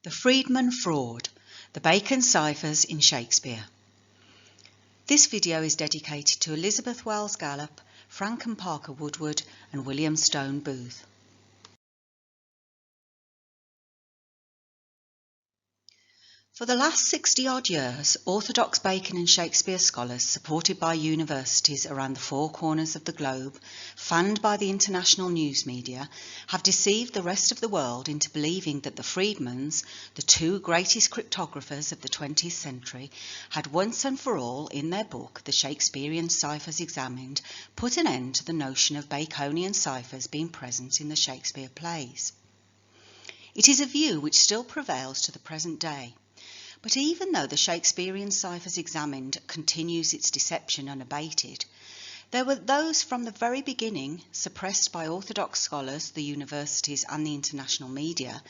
The Friedman Fraud, the Bacon Ciphers in Shakespeare. This video is dedicated to Elizabeth Wells Gallup, Frank and Parker Woodward and William Stone Booth. For the last 60-odd years, orthodox Bacon and Shakespeare scholars, supported by universities around the four corners of the globe, fanned by the international news media, have deceived the rest of the world into believing that the Friedmans, the two greatest cryptographers of the 20th century, had once and for all, in their book, The Shakespearean Ciphers Examined, put an end to the notion of Baconian ciphers being present in the Shakespeare plays. It is a view which still prevails to the present day. But even though the Shakespearean Ciphers Examined continues its deception unabated, there were those from the very beginning, suppressed by orthodox scholars, the universities and the international media,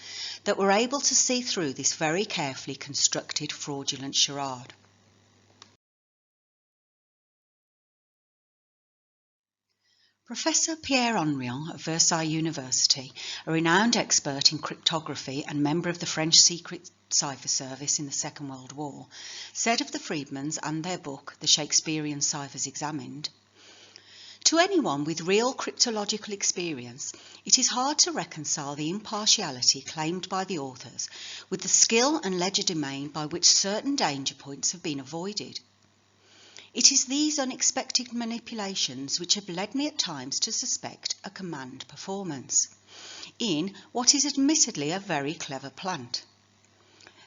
that were able to see through this very carefully constructed fraudulent charade. Professor Pierre Henrion of Versailles University, a renowned expert in cryptography and member of the French Secret Cipher Service in the Second World War, said of the Friedmans and their book, The Shakespearean Ciphers Examined, "To anyone with real cryptological experience, it is hard to reconcile the impartiality claimed by the authors with the skill and legerdemain by which certain danger points have been avoided. It is these unexpected manipulations which have led me at times to suspect a command performance in what is admittedly a very clever plant.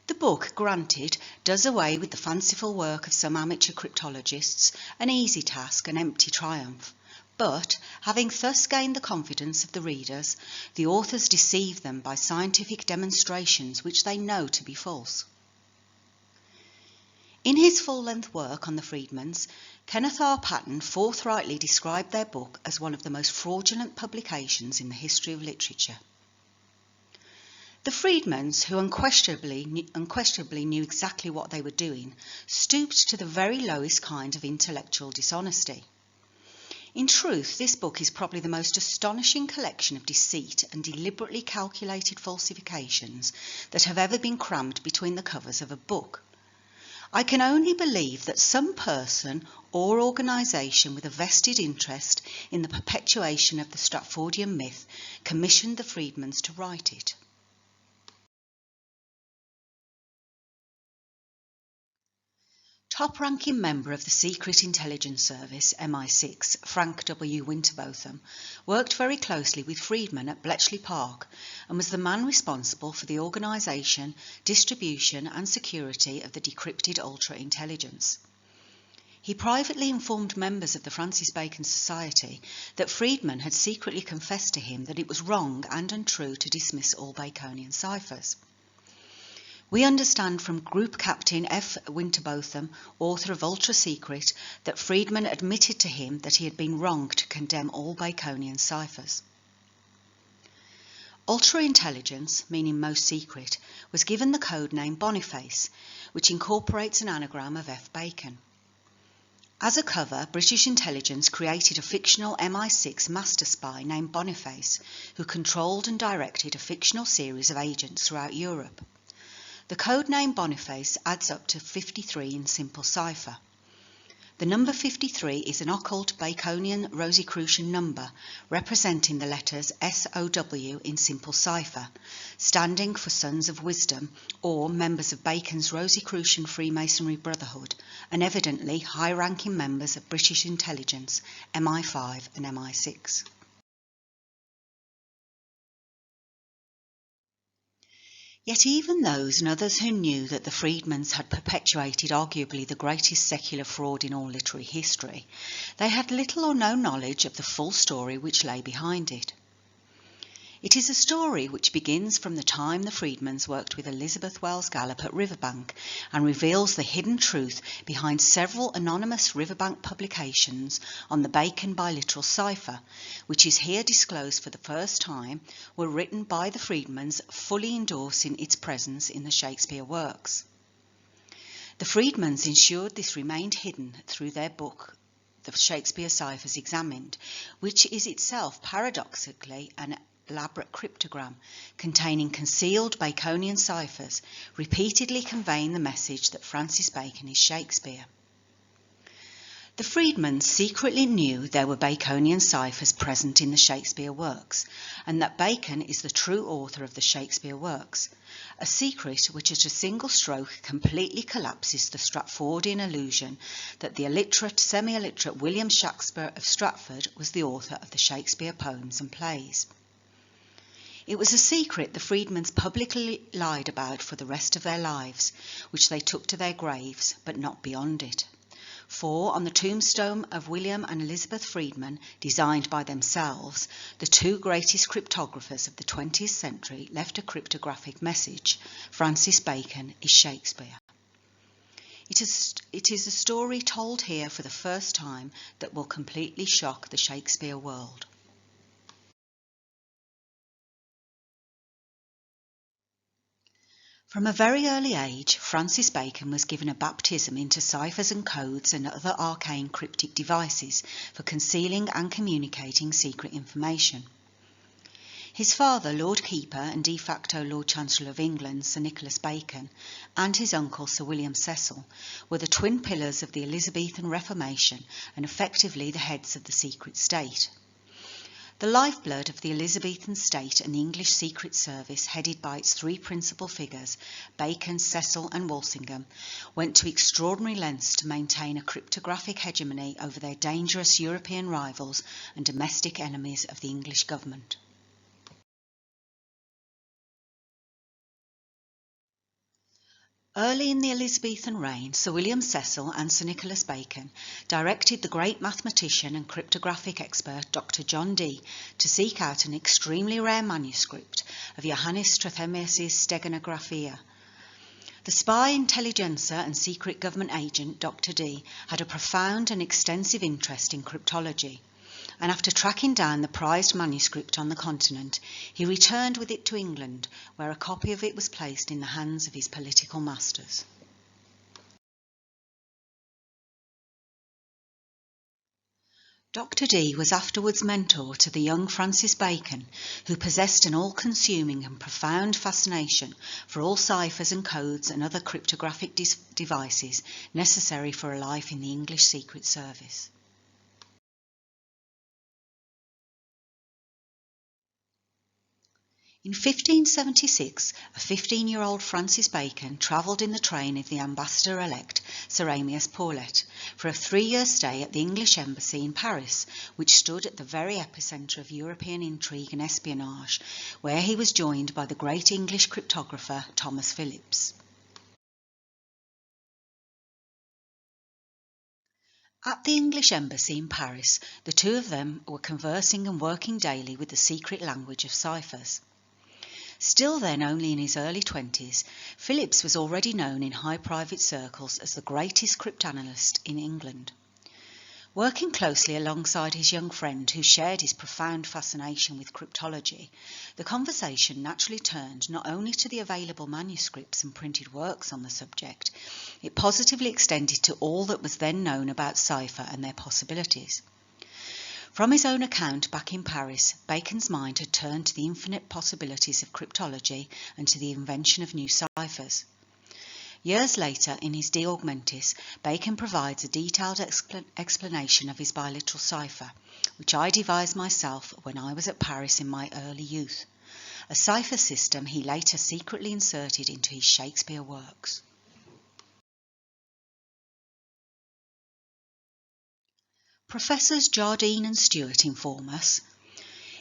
The book, granted, does away with the fanciful work of some amateur cryptologists, an easy task, an empty triumph. But, having thus gained the confidence of the readers, the authors deceive them by scientific demonstrations which they know to be false." In his full-length work on the Friedmans, Kenneth R. Patton forthrightly described their book as one of the most fraudulent publications in the history of literature. The Friedmans, who unquestionably knew exactly what they were doing, stooped to the very lowest kind of intellectual dishonesty. In truth, this book is probably the most astonishing collection of deceit and deliberately calculated falsifications that have ever been crammed between the covers of a book. I can only believe that some person or organisation with a vested interest in the perpetuation of the Stratfordian myth commissioned the Friedmans to write it. Top-ranking member of the Secret Intelligence Service, MI6, Frank W. Winterbotham, worked very closely with Friedman at Bletchley Park and was the man responsible for the organisation, distribution and security of the decrypted ultra-intelligence. He privately informed members of the Francis Bacon Society that Friedman had secretly confessed to him that it was wrong and untrue to dismiss all Baconian ciphers. We understand from Group Captain F. Winterbotham, author of Ultra Secret, that Friedman admitted to him that he had been wrong to condemn all Baconian ciphers. Ultra-intelligence, meaning most secret, was given the code name Boniface, which incorporates an anagram of F. Bacon. As a cover, British intelligence created a fictional MI6 master spy named Boniface, who controlled and directed a fictional series of agents throughout Europe. The code name Boniface adds up to 53 in Simple Cipher. The number 53 is an occult Baconian Rosicrucian number representing the letters SOW in Simple Cipher, standing for Sons of Wisdom or members of Bacon's Rosicrucian Freemasonry Brotherhood, and evidently high-ranking members of British intelligence, MI5 and MI6. Yet even those and others who knew that the Friedmans had perpetuated arguably the greatest secular fraud in all literary history, they had little or no knowledge of the full story which lay behind it. It is a story which begins from the time the Friedmans worked with Elizabeth Wells Gallup at Riverbank and reveals the hidden truth behind several anonymous Riverbank publications on the Bacon biliteral cipher, which is here disclosed for the first time, were written by the Friedmans, fully endorsing its presence in the Shakespeare works. The Friedmans ensured this remained hidden through their book, The Shakespeare Ciphers Examined, which is itself paradoxically an elaborate cryptogram containing concealed Baconian ciphers, repeatedly conveying the message that Francis Bacon is Shakespeare. The Friedmans secretly knew there were Baconian ciphers present in the Shakespeare works, and that Bacon is the true author of the Shakespeare works, a secret which at a single stroke completely collapses the Stratfordian illusion that the illiterate, semi-illiterate William Shakespeare of Stratford was the author of the Shakespeare poems and plays. It was a secret the Friedmans publicly lied about for the rest of their lives, which they took to their graves, but not beyond it. For on the tombstone of William and Elizabeth Friedman, designed by themselves, the two greatest cryptographers of the 20th century left a cryptographic message: Francis Bacon is Shakespeare. It is a story told here for the first time that will completely shock the Shakespeare world. From a very early age, Francis Bacon was given a baptism into ciphers and codes and other arcane cryptic devices for concealing and communicating secret information. His father, Lord Keeper and de facto Lord Chancellor of England, Sir Nicholas Bacon, and his uncle, Sir William Cecil, were the twin pillars of the Elizabethan Reformation and effectively the heads of the secret state. The lifeblood of the Elizabethan state and the English Secret Service, headed by its three principal figures, Bacon, Cecil and Walsingham, went to extraordinary lengths to maintain a cryptographic hegemony over their dangerous European rivals and domestic enemies of the English government. Early in the Elizabethan reign, Sir William Cecil and Sir Nicholas Bacon directed the great mathematician and cryptographic expert Dr. John Dee to seek out an extremely rare manuscript of Johannes Trithemius' Steganographia. The spy, intelligentsia and secret government agent Dr. Dee had a profound and extensive interest in cryptology, and after tracking down the prized manuscript on the continent, he returned with it to England, where a copy of it was placed in the hands of his political masters. Dr. Dee was afterwards mentor to the young Francis Bacon, who possessed an all-consuming and profound fascination for all ciphers and codes and other cryptographic devices necessary for a life in the English Secret Service. In 1576, a 15-year-old Francis Bacon travelled in the train of the ambassador-elect Sir Amias Paulet for a 3-year stay at the English embassy in Paris, which stood at the very epicentre of European intrigue and espionage, where he was joined by the great English cryptographer Thomas Phillips. At the English embassy in Paris, the two of them were conversing and working daily with the secret language of ciphers. Still then only in his early 20s, Phillips was already known in high private circles as the greatest cryptanalyst in England. Working closely alongside his young friend who shared his profound fascination with cryptology, the conversation naturally turned not only to the available manuscripts and printed works on the subject, it positively extended to all that was then known about cipher and their possibilities. From his own account back in Paris, Bacon's mind had turned to the infinite possibilities of cryptology and to the invention of new ciphers. Years later, in his De Augmentis, Bacon provides a detailed explanation of his biliteral cipher, which I devised myself when I was at Paris in my early youth, a cipher system he later secretly inserted into his Shakespeare works. Professors Jardine and Stewart inform us,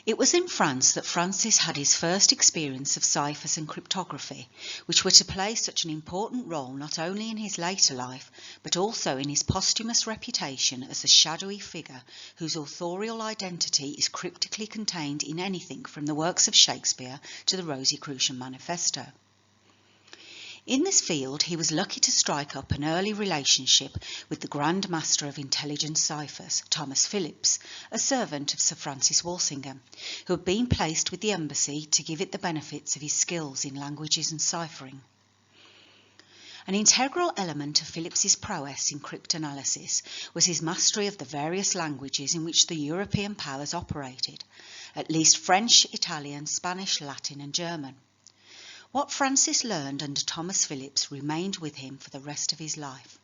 it was in France that Francis had his first experience of ciphers and cryptography, which were to play such an important role not only in his later life, but also in his posthumous reputation as a shadowy figure whose authorial identity is cryptically contained in anything from the works of Shakespeare to the Rosy Crucian Manifesto. In this field, he was lucky to strike up an early relationship with the Grand Master of Intelligence Ciphers, Thomas Phillips, a servant of Sir Francis Walsingham, who had been placed with the embassy to give it the benefits of his skills in languages and ciphering. An integral element of Phillips's prowess in cryptanalysis was his mastery of the various languages in which the European powers operated, at least French, Italian, Spanish, Latin and German. What Francis learned under Thomas Phillips remained with him for the rest of his life.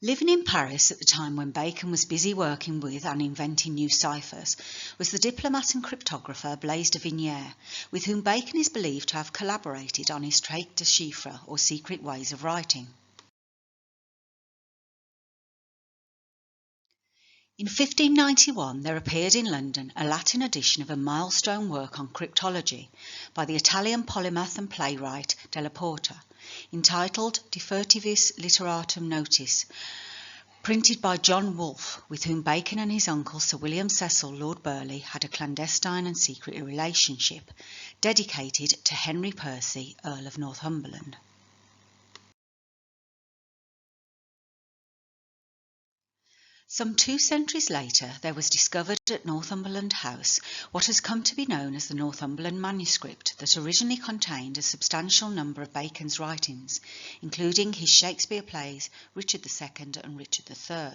Living in Paris at the time when Bacon was busy working with and inventing new ciphers was the diplomat and cryptographer Blaise de Vignières, with whom Bacon is believed to have collaborated on his trait de chiffre, or secret ways of writing. In 1591 there appeared in London a Latin edition of a milestone work on cryptology by the Italian polymath and playwright Della Porta, entitled De Furtivis Literatum Notis, printed by John Wolfe, with whom Bacon and his uncle Sir William Cecil Lord Burleigh had a clandestine and secret relationship, dedicated to Henry Percy, Earl of Northumberland. Some 2 centuries later, there was discovered at Northumberland House what has come to be known as the Northumberland manuscript that originally contained a substantial number of Bacon's writings, including his Shakespeare plays Richard II and Richard III.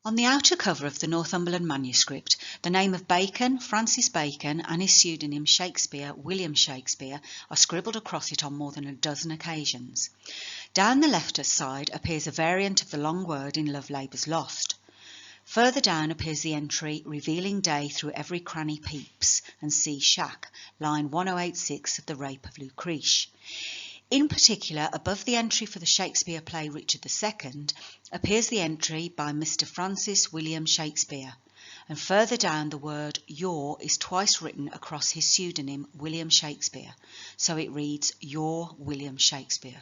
On the outer cover of the Northumberland manuscript, the name of Bacon, Francis Bacon, and his pseudonym Shakespeare, William Shakespeare, are scribbled across it on more than a dozen occasions. Down the left side appears a variant of the long word in Love Labour's Lost. Further down appears the entry revealing day through every cranny peeps, and see shack, line 1086 of The Rape of Lucrece. In particular, above the entry for the Shakespeare play Richard II appears the entry by Mr. Francis William Shakespeare, and further down the word your is twice written across his pseudonym William Shakespeare, so it reads Your William Shakespeare.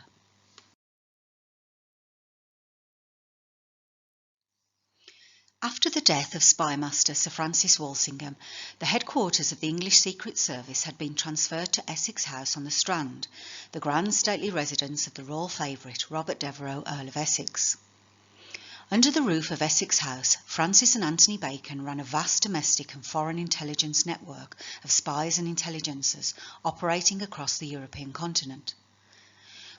After the death of spymaster Sir Francis Walsingham, the headquarters of the English Secret Service had been transferred to Essex House on the Strand, the grand stately residence of the royal favourite Robert Devereux, Earl of Essex. Under the roof of Essex House, Francis and Anthony Bacon ran a vast domestic and foreign intelligence network of spies and intelligencers operating across the European continent.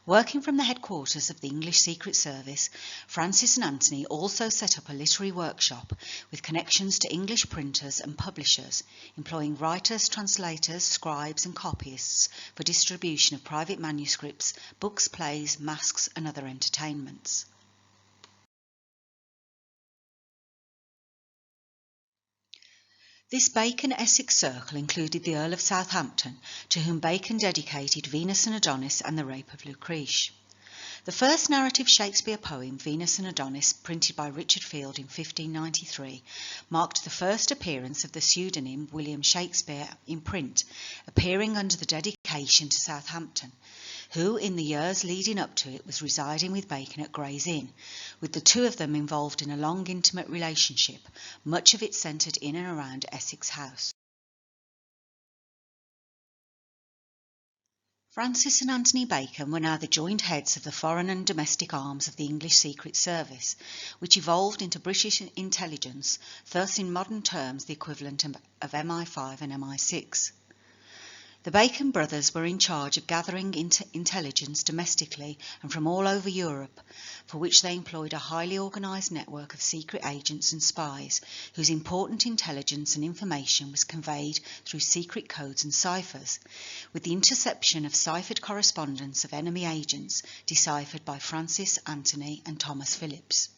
Working from the headquarters of the English Secret Service, Francis and Anthony also set up a literary workshop with connections to English printers and publishers, employing writers, translators, scribes and copyists for distribution of private manuscripts, books, plays, masques and other entertainments. This Bacon-Essex circle included the Earl of Southampton, to whom Bacon dedicated Venus and Adonis and The Rape of Lucrece. The first narrative Shakespeare poem, Venus and Adonis, printed by Richard Field in 1593, marked the first appearance of the pseudonym William Shakespeare in print, appearing under the dedication to Southampton, who in the years leading up to it was residing with Bacon at Gray's Inn, with the two of them involved in a long intimate relationship, much of it centred in and around Essex House. Francis and Anthony Bacon were now the joint heads of the foreign and domestic arms of the English Secret Service, which evolved into British intelligence, thus in modern terms the equivalent of MI5 and MI6. The Bacon brothers were in charge of gathering intelligence domestically and from all over Europe, for which they employed a highly organised network of secret agents and spies, whose important intelligence and information was conveyed through secret codes and ciphers, with the interception of ciphered correspondence of enemy agents deciphered by Francis, Anthony and Thomas Phillips.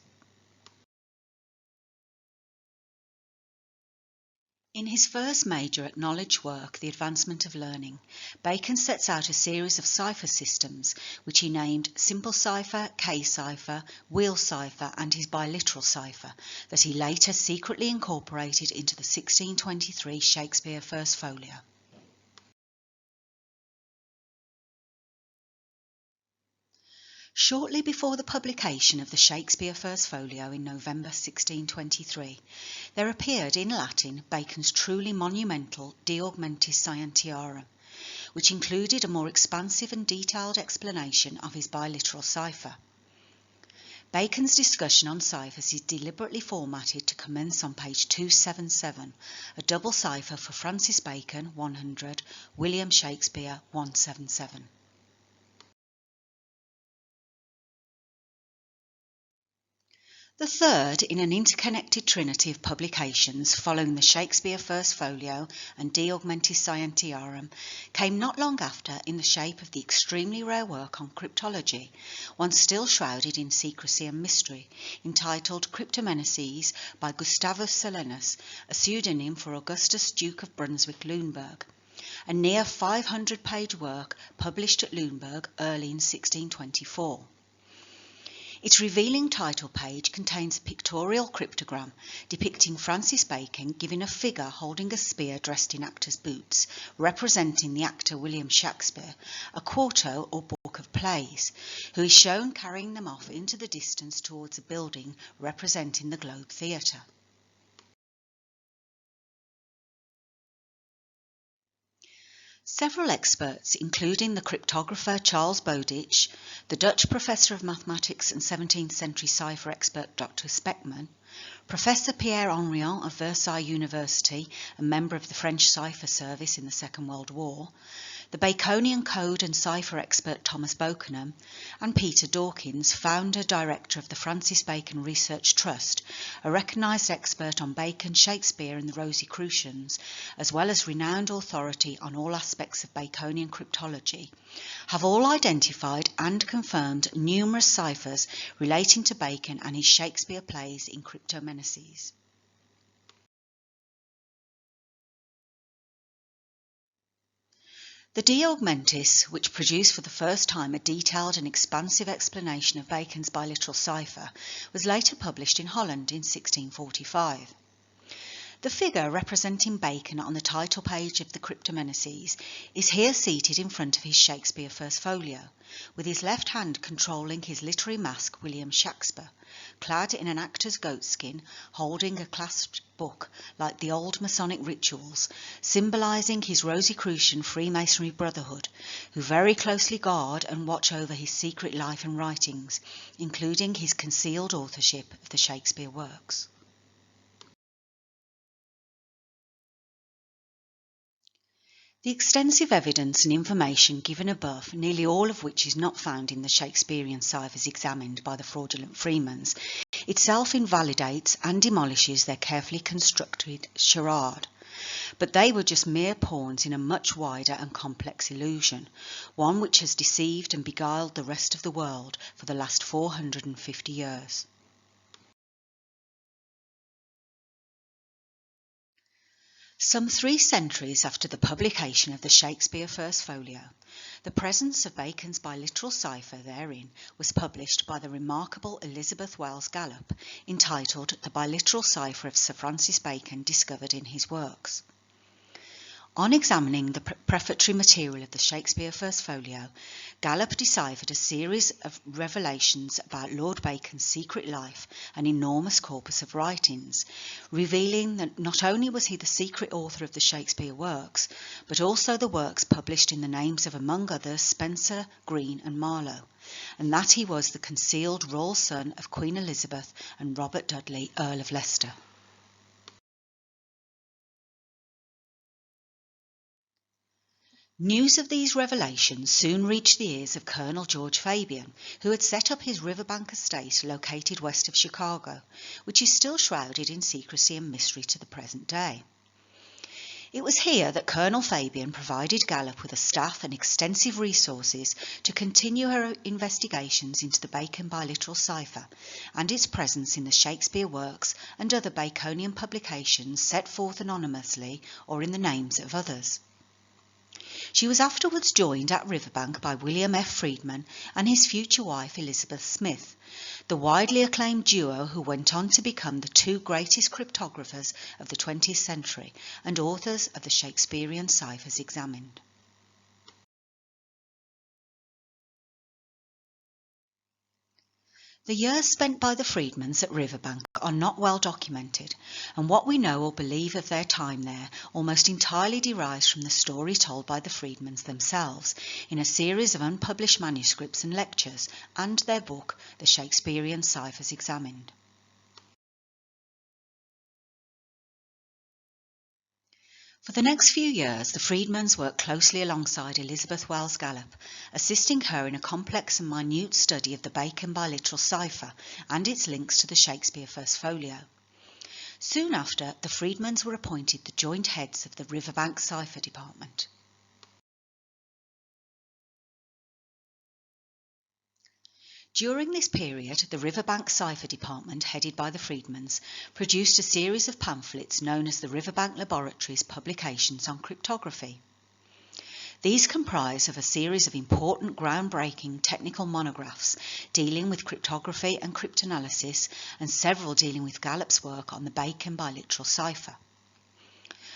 In his first major acknowledged work, The Advancement of Learning, Bacon sets out a series of cipher systems which he named Simple Cipher, K-Cipher, Wheel Cipher and his biliteral cipher that he later secretly incorporated into the 1623 Shakespeare First Folio. Shortly before the publication of the Shakespeare First Folio in November 1623, there appeared in Latin Bacon's truly monumental De Augmentis Scientiarum, which included a more expansive and detailed explanation of his biliteral cipher. Bacon's discussion on ciphers is deliberately formatted to commence on page 277, a double cipher for Francis Bacon 100, William Shakespeare 177. The third in an interconnected trinity of publications following the Shakespeare First Folio and De Augmentis Scientiarum came not long after in the shape of the extremely rare work on cryptology, one still shrouded in secrecy and mystery, entitled Cryptomeneses by Gustavus Solenus, a pseudonym for Augustus Duke of Brunswick-Luneburg, a near 500-page work published at Luneburg early in 1624. Its revealing title page contains a pictorial cryptogram depicting Francis Bacon giving a figure holding a spear dressed in actor's boots, representing the actor William Shakespeare, a quarto or book of plays, who is shown carrying them off into the distance towards a building representing the Globe Theatre. Several experts, including the cryptographer Charles Bowditch, the Dutch professor of mathematics and 17th century cipher expert Dr. Speckmann, Professor Pierre Henrion of Versailles University, a member of the French cipher service in the Second World War, the Baconian code and cipher expert Thomas Bokenham, and Peter Dawkins, founder-director of the Francis Bacon Research Trust, a recognised expert on Bacon, Shakespeare and the Rosy Crucians, as well as renowned authority on all aspects of Baconian cryptology, have all identified and confirmed numerous ciphers relating to Bacon and his Shakespeare plays in Cryptomeneses. The De Augmentis, which produced for the first time a detailed and expansive explanation of Bacon's biliteral cipher, was later published in Holland in 1645. The figure representing Bacon on the title page of the Cryptomeneses is here seated in front of his Shakespeare First Folio, with his left hand controlling his literary mask William Shakespeare, clad in an actor's goatskin, holding a clasped book like the old Masonic rituals, symbolising his Rosicrucian Freemasonry brotherhood, who very closely guard and watch over his secret life and writings, including his concealed authorship of the Shakespeare works. The extensive evidence and information given above, nearly all of which is not found in the Shakespearean ciphers examined by the fraudulent Freemans, itself invalidates and demolishes their carefully constructed charade. But they were just mere pawns in a much wider and complex illusion, one which has deceived and beguiled the rest of the world for the last 450 years. Some 3 centuries after the publication of the Shakespeare First Folio, the presence of Bacon's biliteral cipher therein was published by the remarkable Elizabeth Wells Gallup, entitled The Biliteral Cipher of Sir Francis Bacon discovered in his works. On examining the prefatory material of the Shakespeare First Folio, Gallup deciphered a series of revelations about Lord Bacon's secret life and enormous corpus of writings, revealing that not only was he the secret author of the Shakespeare works, but also the works published in the names of, among others, Spenser, Green and Marlowe, and that he was the concealed royal son of Queen Elizabeth and Robert Dudley, Earl of Leicester. News of these revelations soon reached the ears of Colonel George Fabian, who had set up his Riverbank estate located west of Chicago, which is still shrouded in secrecy and mystery to the present day. It was here that Colonel Fabian provided Gallup with a staff and extensive resources to continue her investigations into the Bacon biliteral cipher and its presence in the Shakespeare works and other Baconian publications set forth anonymously or in the names of others. She was afterwards joined at Riverbank by William F. Friedman and his future wife Elizabeth Smith, the widely acclaimed duo who went on to become the 2 greatest cryptographers of the 20th century and authors of the Shakespearean ciphers examined. The years spent by the Friedmans at Riverbank are not well documented, and what we know or believe of their time there almost entirely derives from the story told by the Friedmans themselves in a series of unpublished manuscripts and lectures, and their book, The Shakespearean Ciphers Examined. For the next few years, the Friedmans worked closely alongside Elizabeth Wells Gallup, assisting her in a complex and minute study of the Bacon biliteral cipher and its links to the Shakespeare First Folio. Soon after, the Friedmans were appointed the joint heads of the Riverbank Cipher Department. During this period, the Riverbank Cipher Department, headed by the Friedmans, produced a series of pamphlets known as the Riverbank Laboratory's Publications on Cryptography. These comprise of a series of important groundbreaking technical monographs dealing with cryptography and cryptanalysis, and several dealing with Gallup's work on the Bacon biliteral cipher.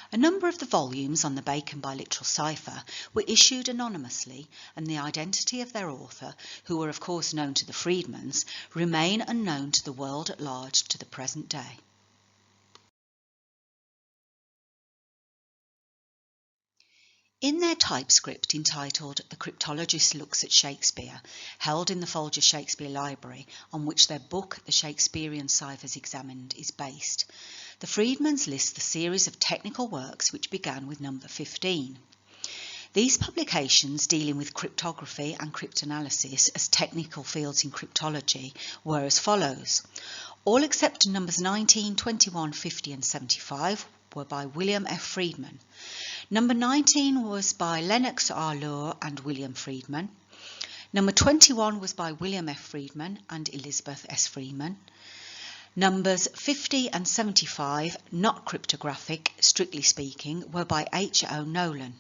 A number of the volumes on the Bacon biliteral cipher were issued anonymously, and the identity of their author, who were of course known to the Friedmans, remain unknown to the world at large to the present day. In their typescript entitled The Cryptologist Looks at Shakespeare, held in the Folger Shakespeare Library, on which their book The Shakespearean Ciphers Examined is based, the Friedmans list the series of technical works which began with number 15. These publications, dealing with cryptography and cryptanalysis as technical fields in cryptology, were as follows. All except numbers 19, 21, 50 and 75 were by William F. Friedman. Number 19 was by Lennox R. Lohr and William Friedman. Number 21 was by William F. Friedman and Elizabeth S. Friedman. Numbers 50 and 75, not cryptographic, strictly speaking, were by H. O. Nolan.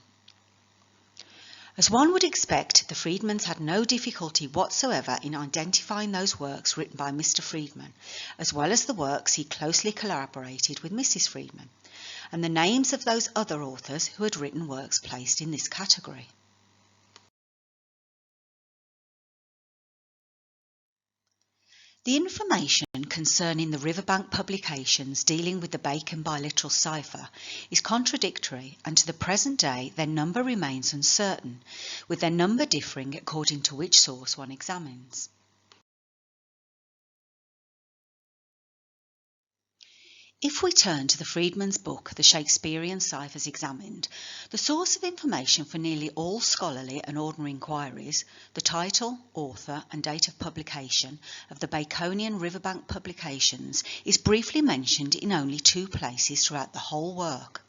As one would expect, the Friedmans had no difficulty whatsoever in identifying those works written by Mr. Friedman, as well as the works he closely collaborated with Mrs. Friedman, and the names of those other authors who had written works placed in this category. The information concerning the Riverbank publications dealing with the Bacon biliteral cipher is contradictory, and to the present day their number remains uncertain, with their number differing according to which source one examines. If we turn to the Friedmans' book, The Shakespearean Ciphers Examined, the source of information for nearly all scholarly and ordinary inquiries, the title, author and date of publication of the Baconian Riverbank publications, is briefly mentioned in only 2 places throughout the whole work.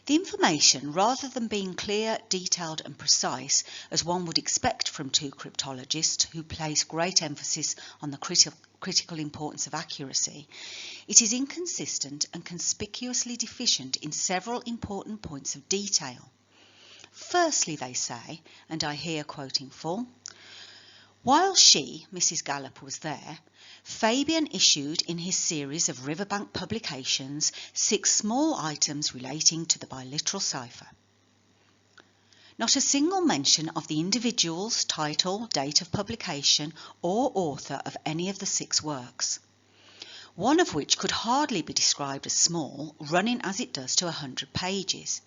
The information, rather than being clear, detailed and precise, as one would expect from 2 cryptologists who place great emphasis on the critical importance of accuracy, it is inconsistent and conspicuously deficient in several important points of detail. Firstly, they say, and I here quote in full, "While she, Mrs. Gallup, was there, Fabian issued in his series of Riverbank publications 6 small items relating to the biliteral cipher. Not a single mention of the individual's title, date of publication, or author of any of the 6 works, one of which could hardly be described as small, running as it does to 100 pages.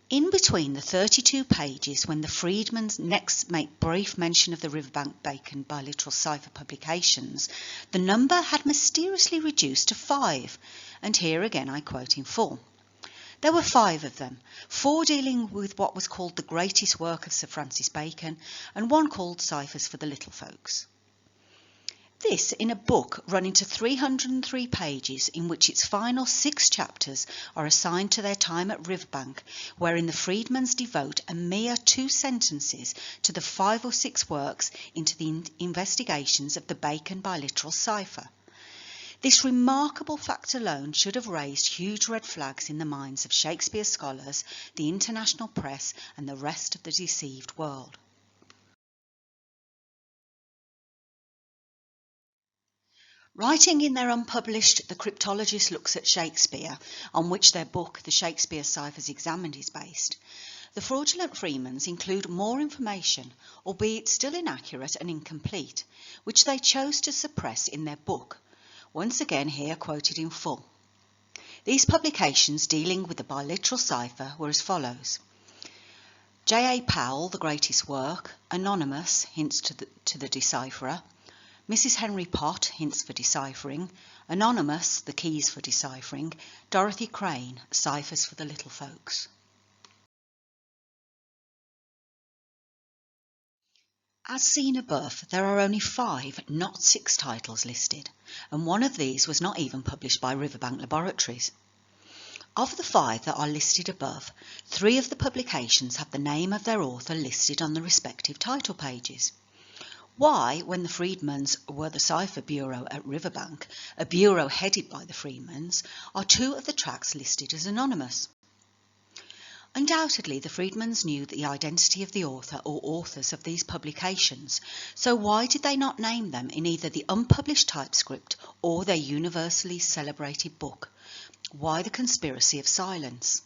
In between the 32 pages when the Friedmans next make brief mention of the Riverbank Bacon biliteral cipher publications, the number had mysteriously reduced to 5, and here again I quote in full. There were 5 of them, 4 dealing with what was called the greatest work of Sir Francis Bacon, and 1 called Ciphers for the Little Folks. This in a book running to 303 pages, in which its final 6 chapters are assigned to their time at Riverbank, wherein the Friedmans devote a mere 2 sentences to the 5 or 6 works into the investigations of the Bacon biliteral cipher. This remarkable fact alone should have raised huge red flags in the minds of Shakespeare scholars, the international press, and the rest of the deceived world. Writing in their unpublished The Cryptologist Looks at Shakespeare, on which their book The Shakespeare Ciphers Examined is based, the fraudulent Friedmans include more information, albeit still inaccurate and incomplete, which they chose to suppress in their book, once again here quoted in full. These publications dealing with the biliteral cipher were as follows. J. A. Powell, The Greatest Work, Anonymous, hints to the decipherer, Mrs. Henry Pott, hints for deciphering, Anonymous, The Keys for Deciphering, Dorothy Crane, Ciphers for the Little Folks. As seen above, there are only 5, not 6 titles listed, and one of these was not even published by Riverbank Laboratories. Of the 5 that are listed above, 3 of the publications have the name of their author listed on the respective title pages. Why, when the Friedmans were the Cipher Bureau at Riverbank, a bureau headed by the Friedmans, are 2 of the tracts listed as anonymous? Undoubtedly, the Friedmans knew the identity of the author or authors of these publications, so why did they not name them in either the unpublished typescript or their universally celebrated book? Why the conspiracy of silence?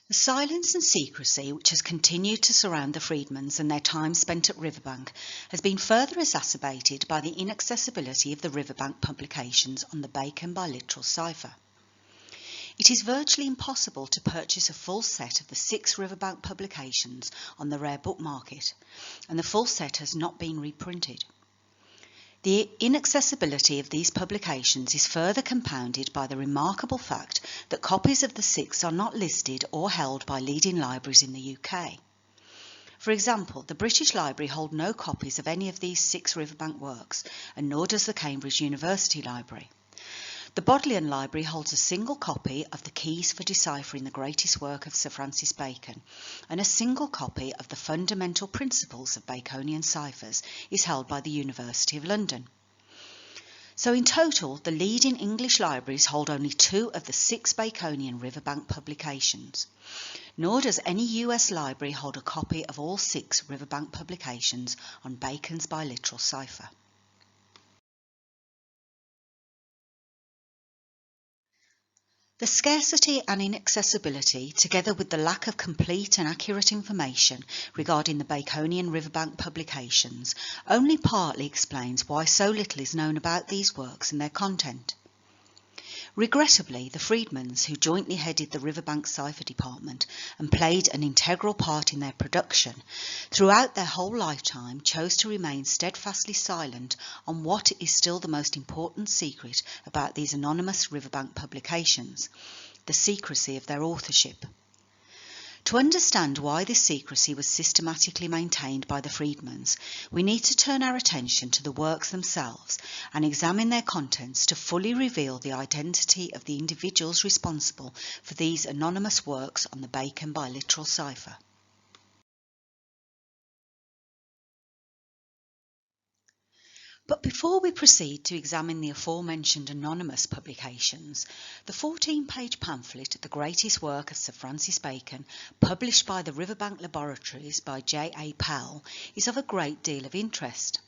The silence and secrecy which has continued to surround the Friedmans and their time spent at Riverbank has been further exacerbated by the inaccessibility of the Riverbank publications on the Bacon biliteral cipher. It is virtually impossible to purchase a full set of the 6 Riverbank publications on the rare book market, and the full set has not been reprinted. The inaccessibility of these publications is further compounded by the remarkable fact that copies of the 6 are not listed or held by leading libraries in the UK. For example, the British Library hold no copies of any of these 6 Riverbank works, and nor does the Cambridge University Library. The Bodleian Library holds a single copy of the Keys for Deciphering the Greatest Work of Sir Francis Bacon, and a single copy of the Fundamental Principles of Baconian Ciphers is held by the University of London. So in total, the leading English libraries hold only 2 of the 6 Baconian Riverbank publications. Nor does any US library hold a copy of all 6 Riverbank publications on Bacon's biliteral cipher. The scarcity and inaccessibility, together with the lack of complete and accurate information regarding the Baconian Riverbank publications, only partly explains why so little is known about these works and their content. Regrettably, the Friedmans, who jointly headed the Riverbank Cipher Department and played an integral part in their production, throughout their whole lifetime chose to remain steadfastly silent on what is still the most important secret about these anonymous Riverbank publications, the secrecy of their authorship. To understand why this secrecy was systematically maintained by the Friedmans, we need to turn our attention to the works themselves and examine their contents to fully reveal the identity of the individuals responsible for these anonymous works on the Bacon biliteral cipher. But before we proceed to examine the aforementioned anonymous publications, the 14-page pamphlet, The Greatest Work of Sir Francis Bacon, published by the Riverbank Laboratories by J.A. Powell, is of a great deal of interest.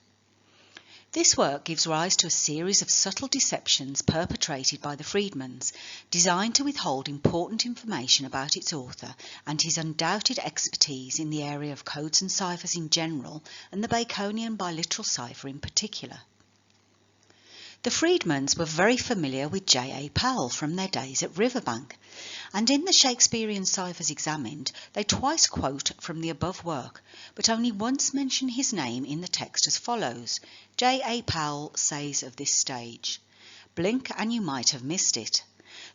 This work gives rise to a series of subtle deceptions perpetrated by the Friedmans, designed to withhold important information about its author and his undoubted expertise in the area of codes and ciphers in general, and the Baconian biliteral cipher in particular. The Friedmans were very familiar with J.A. Powell from their days at Riverbank, and in the Shakespearean ciphers examined, they twice quote from the above work, but only once mention his name in the text as follows: J.A. Powell says of this stage, "Blink and you might have missed it."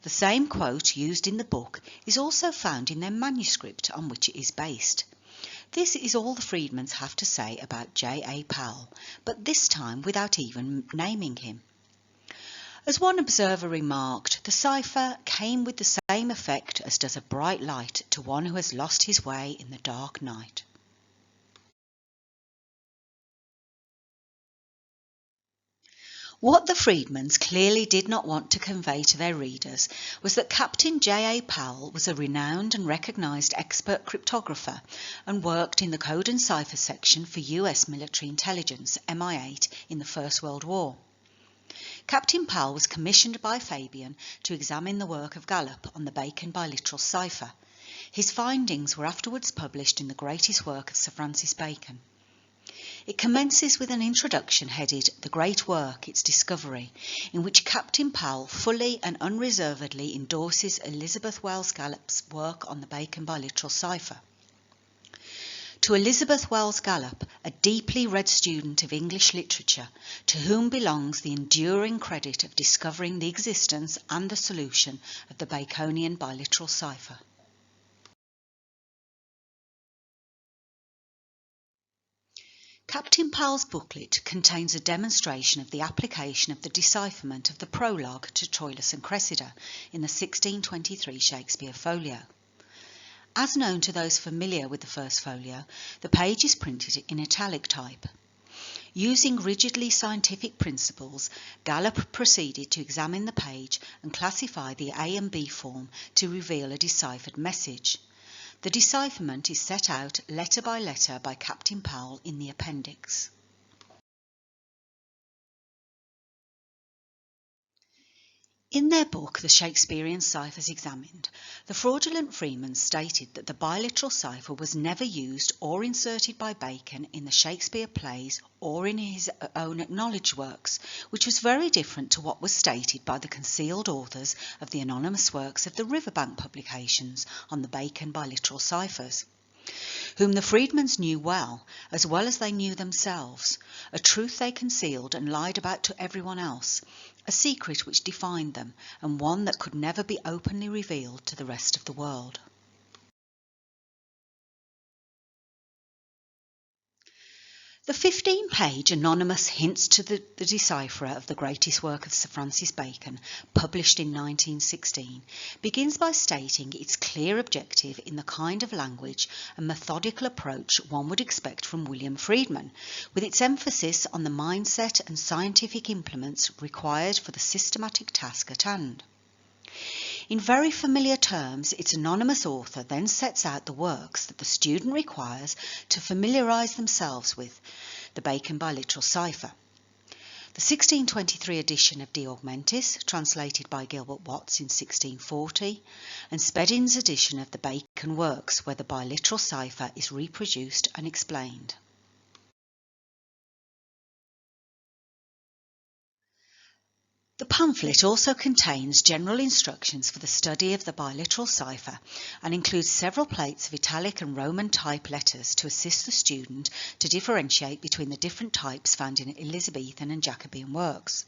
The same quote used in the book is also found in their manuscript on which it is based. This is all the Friedmans have to say about J.A. Powell, but this time without even naming him. As one observer remarked, the cipher came with the same effect as does a bright light to one who has lost his way in the dark night. What the Friedmans clearly did not want to convey to their readers was that Captain J.A. Powell was a renowned and recognised expert cryptographer and worked in the Code and Cipher section for US military intelligence, MI8, in the First World War. Captain Powell was commissioned by Fabian to examine the work of Gallup on the Bacon biliteral cipher. His findings were afterwards published in The Greatest Work of Sir Francis Bacon. It commences with an introduction headed "The Great Work, Its Discovery," in which Captain Powell fully and unreservedly endorses Elizabeth Wells Gallup's work on the Bacon biliteral cipher. To Elizabeth Wells Gallup, a deeply read student of English literature, to whom belongs the enduring credit of discovering the existence and the solution of the Baconian biliteral cipher. Captain Powell's booklet contains a demonstration of the application of the decipherment of the prologue to Troilus and Cressida in the 1623 Shakespeare Folio. As known to those familiar with the first folio, the page is printed in italic type. Using rigidly scientific principles, Gallup proceeded to examine the page and classify the A and B form to reveal a deciphered message. The decipherment is set out letter by Captain Powell in the appendix. In their book, The Shakespearean Ciphers Examined, the fraudulent Freeman stated that the biliteral cipher was never used or inserted by Bacon in the Shakespeare plays or in his own acknowledged works, which was very different to what was stated by the concealed authors of the anonymous works of the Riverbank publications on the Bacon biliteral ciphers, whom the Friedmans knew well as they knew themselves, a truth they concealed and lied about to everyone else, a secret which defined them, and one that could never be openly revealed to the rest of the world. The 15-page anonymous Hints to the Decipherer of the Greatest Work of Sir Francis Bacon, published in 1916, begins by stating its clear objective in the kind of language and methodical approach one would expect from William Friedman, with its emphasis on the mindset and scientific implements required for the systematic task at hand. In very familiar terms, its anonymous author then sets out the works that the student requires to familiarise themselves with the Bacon biliteral cipher. The 1623 edition of De Augmentis, translated by Gilbert Watts in 1640, and Sabines' edition of the Bacon works, where the biliteral cipher is reproduced and explained. The pamphlet also contains general instructions for the study of the biliteral cipher and includes several plates of italic and Roman type letters to assist the student to differentiate between the different types found in Elizabethan and Jacobean works.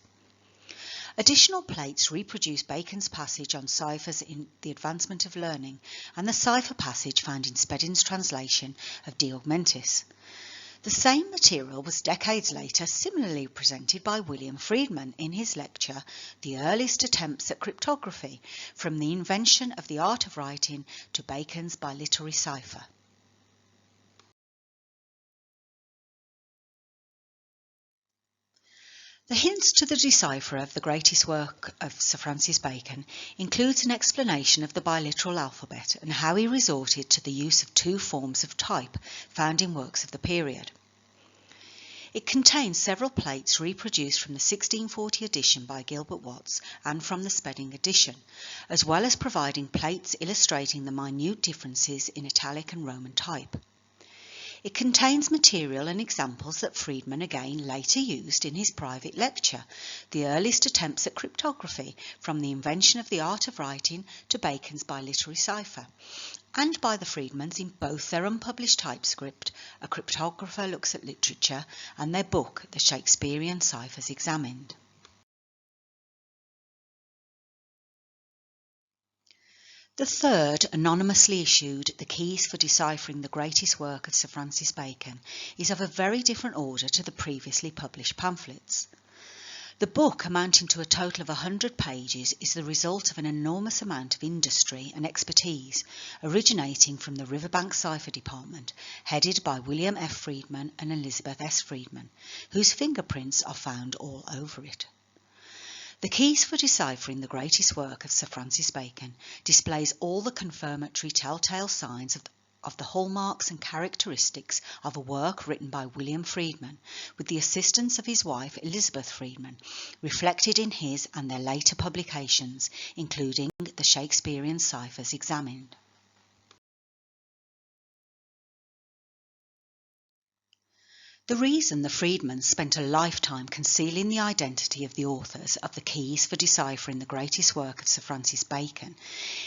Additional plates reproduce Bacon's passage on ciphers in The Advancement of Learning and the cipher passage found in Sabines' translation of De Augmentis. The same material was decades later similarly presented by William Friedman in his lecture, The Earliest Attempts at Cryptography, from the Invention of the Art of Writing to Bacon's Biliterary Cipher. The Hints to the Decipherer of the Greatest Work of Sir Francis Bacon includes an explanation of the biliteral alphabet and how he resorted to the use of two forms of type found in works of the period. It contains several plates reproduced from the 1640 edition by Gilbert Watts and from the Spedding edition, as well as providing plates illustrating the minute differences in italic and Roman type. It contains material and examples that Friedman again later used in his private lecture, The Earliest Attempts at Cryptography, from the Invention of the Art of Writing to Bacon's Biliterary Cipher, and by the Friedmans in both their unpublished typescript, A Cryptographer Looks at Literature, and their book, The Shakespearean Ciphers Examined. The third, anonymously issued, The Keys for Deciphering the Greatest Work of Sir Francis Bacon, is of a very different order to the previously published pamphlets. The book, amounting to a total of 100 pages, is the result of an enormous amount of industry and expertise, originating from the Riverbank Cipher Department, headed by William F. Friedman and Elizabeth S. Friedman, whose fingerprints are found all over it. The Keys for Deciphering the Greatest Work of Sir Francis Bacon displays all the confirmatory telltale signs of the hallmarks and characteristics of a work written by William Friedman, with the assistance of his wife Elizabeth Friedman, reflected in his and their later publications, including the Shakespearean Ciphers Examined. The reason the Friedmans spent a lifetime concealing the identity of the authors of the keys for deciphering the greatest work of Sir Francis Bacon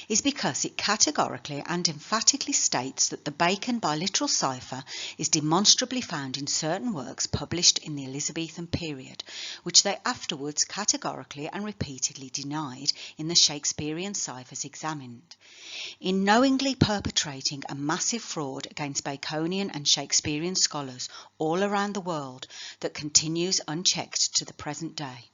is because it categorically and emphatically states that the Bacon biliteral cipher is demonstrably found in certain works published in the Elizabethan period, which they afterwards categorically and repeatedly denied in the Shakespearean ciphers examined. In knowingly perpetrating a massive fraud against Baconian and Shakespearean scholars all around the world that continues unchecked to the present day.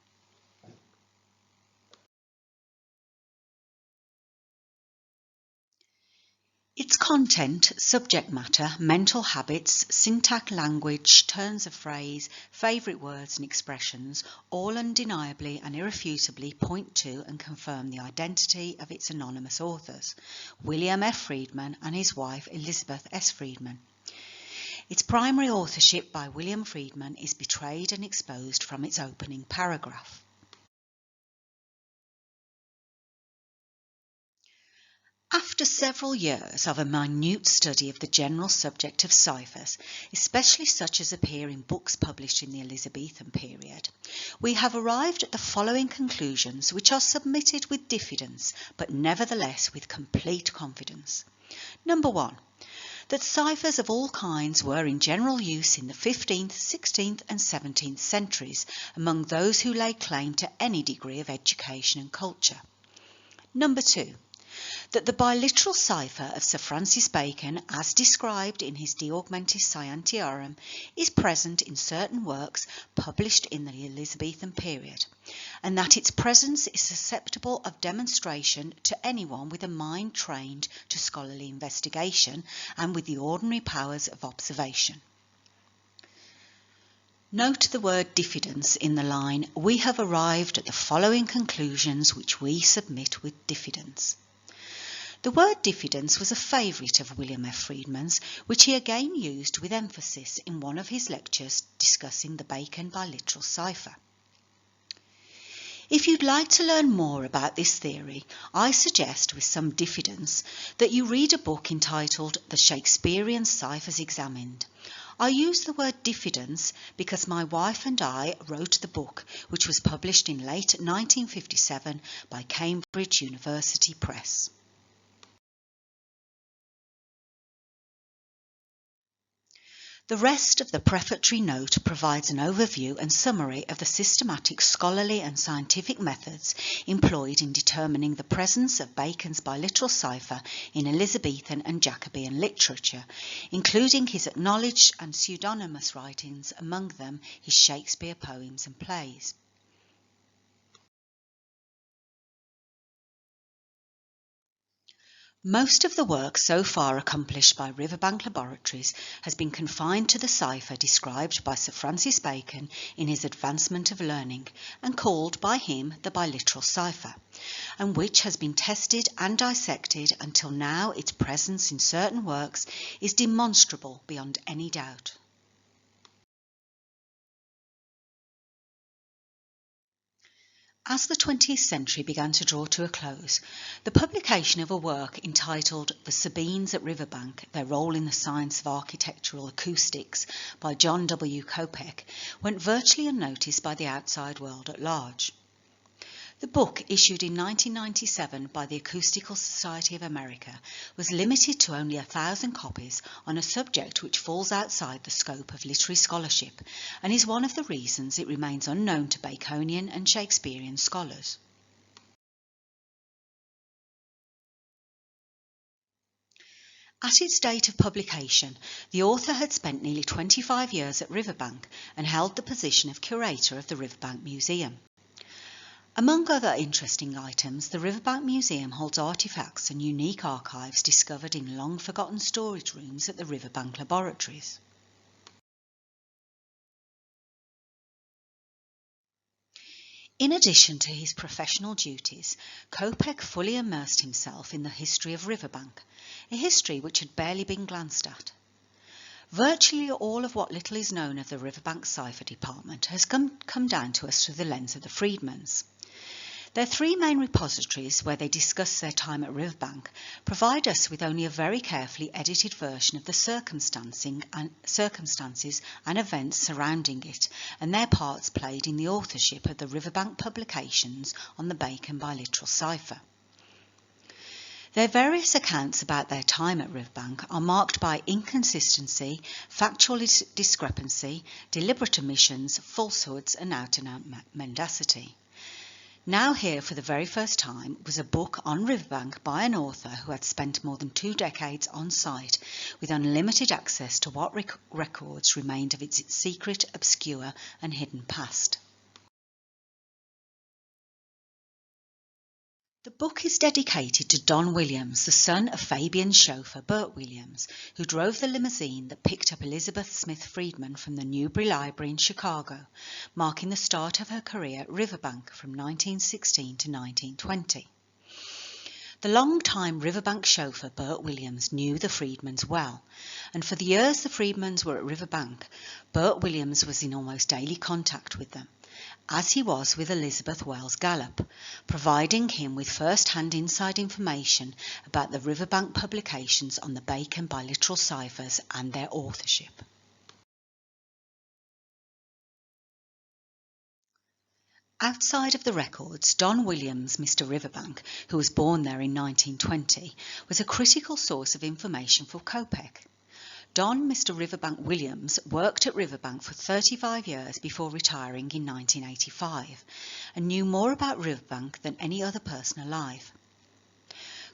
Its content, subject matter, mental habits, syntax, language, turns of phrase, favourite words and expressions all undeniably and irrefutably point to and confirm the identity of its anonymous authors, William F. Friedman and his wife Elizabeth S. Friedman. Its primary authorship by William Friedman is betrayed and exposed from its opening paragraph. After several years of a minute study of the general subject of ciphers, especially such as appear in books published in the Elizabethan period, we have arrived at the following conclusions, which are submitted with diffidence, but nevertheless with complete confidence. Number 1. That ciphers of all kinds were in general use in the 15th, 16th and 17th centuries among those who lay claim to any degree of education and culture. Number 2. That the biliteral cipher of Sir Francis Bacon, as described in his De Augmentis Scientiarum, is present in certain works published in the Elizabethan period, and that its presence is susceptible of demonstration to anyone with a mind trained to scholarly investigation and with the ordinary powers of observation. Note the word diffidence in the line, "We have arrived at the following conclusions which we submit with diffidence." The word diffidence was a favourite of William F. Friedman's, which he again used with emphasis in one of his lectures discussing the Bacon biliteral cipher. If you'd like to learn more about this theory, I suggest with some diffidence that you read a book entitled The Shakespearean Ciphers Examined. I use the word diffidence because my wife and I wrote the book, which was published in late 1957 by Cambridge University Press. The rest of the prefatory note provides an overview and summary of the systematic scholarly and scientific methods employed in determining the presence of Bacon's biliteral cipher in Elizabethan and Jacobean literature, including his acknowledged and pseudonymous writings, among them his Shakespeare poems and plays. Most of the work so far accomplished by Riverbank Laboratories has been confined to the cipher described by Sir Francis Bacon in his Advancement of Learning and called by him the biliteral cipher, and which has been tested and dissected until now its presence in certain works is demonstrable beyond any doubt. As the 20th century began to draw to a close, the publication of a work entitled The Sabines at Riverbank, Their Role in the Science of Architectural Acoustics by John W. Kopek went virtually unnoticed by the outside world at large. The book, issued in 1997 by the Acoustical Society of America, was limited to only 1,000 copies on a subject which falls outside the scope of literary scholarship and is one of the reasons it remains unknown to Baconian and Shakespearean scholars. At its date of publication, the author had spent nearly 25 years at Riverbank and held the position of curator of the Riverbank Museum. Among other interesting items, the Riverbank Museum holds artefacts and unique archives discovered in long-forgotten storage rooms at the Riverbank Laboratories. In addition to his professional duties, Kopek fully immersed himself in the history of Riverbank, a history which had barely been glanced at. Virtually all of what little is known of the Riverbank Cipher Department has come down to us through the lens of the Friedmans. Their three main repositories, where they discuss their time at Riverbank, provide us with only a very carefully edited version of the circumstances and events surrounding it, and their parts played in the authorship of the Riverbank publications on the Bacon biliteral cipher. Their various accounts about their time at Riverbank are marked by inconsistency, factual discrepancy, deliberate omissions, falsehoods, and out-and-out mendacity. Now here for the very first time was a book on Riverbank by an author who had spent more than 2 decades on site with unlimited access to what records remained of its secret, obscure and hidden past. The book is dedicated to Don Williams, the son of Fabian's chauffeur Bert Williams, who drove the limousine that picked up Elizabeth Smith Friedman from the Newberry Library in Chicago, marking the start of her career at Riverbank from 1916 to 1920. The long-time Riverbank chauffeur Bert Williams knew the Friedmans well, and for the years the Friedmans were at Riverbank, Bert Williams was in almost daily contact with them, as he was with Elizabeth Wells Gallup, providing him with first-hand inside information about the Riverbank publications on the Bacon biliteral ciphers and their authorship. Outside of the records, Don Williams, Mr. Riverbank, who was born there in 1920, was a critical source of information for Kopek. Don Mr. Riverbank Williams worked at Riverbank for 35 years before retiring in 1985 and knew more about Riverbank than any other person alive.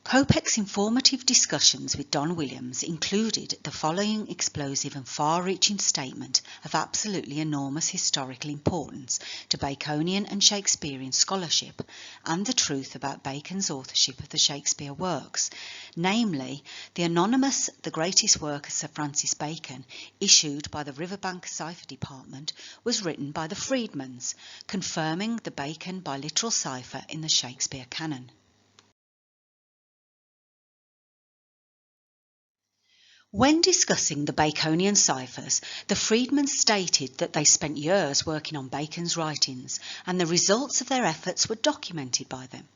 Kopek's informative discussions with Don Williams included the following explosive and far-reaching statement of absolutely enormous historical importance to Baconian and Shakespearean scholarship and the truth about Bacon's authorship of the Shakespeare works, namely, the anonymous The Greatest Work of Sir Francis Bacon, issued by the Riverbank Cipher Department, was written by the Friedmans, confirming the Bacon biliteral cipher in the Shakespeare canon. When discussing the Baconian ciphers, the Friedmans stated that they spent years working on Bacon's writings, and the results of their efforts were documented by them.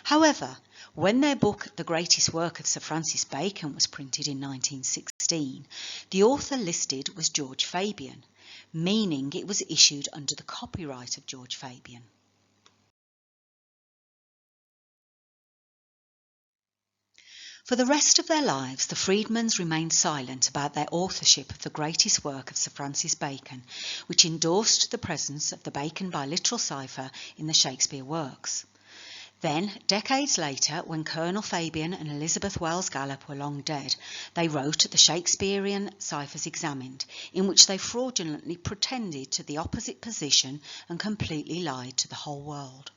However, when their book The Greatest Work of Sir Francis Bacon was printed in 1916, the author listed was George Fabian, meaning it was issued under the copyright of George Fabian. For the rest of their lives, the Friedmans remained silent about their authorship of the greatest work of Sir Francis Bacon, which endorsed the presence of the Bacon biliteral cipher in the Shakespeare works. Then, decades later, when Colonel Fabian and Elizabeth Wells Gallup were long dead, they wrote The Shakespearean Ciphers Examined, in which they fraudulently pretended to the opposite position and completely lied to the whole world.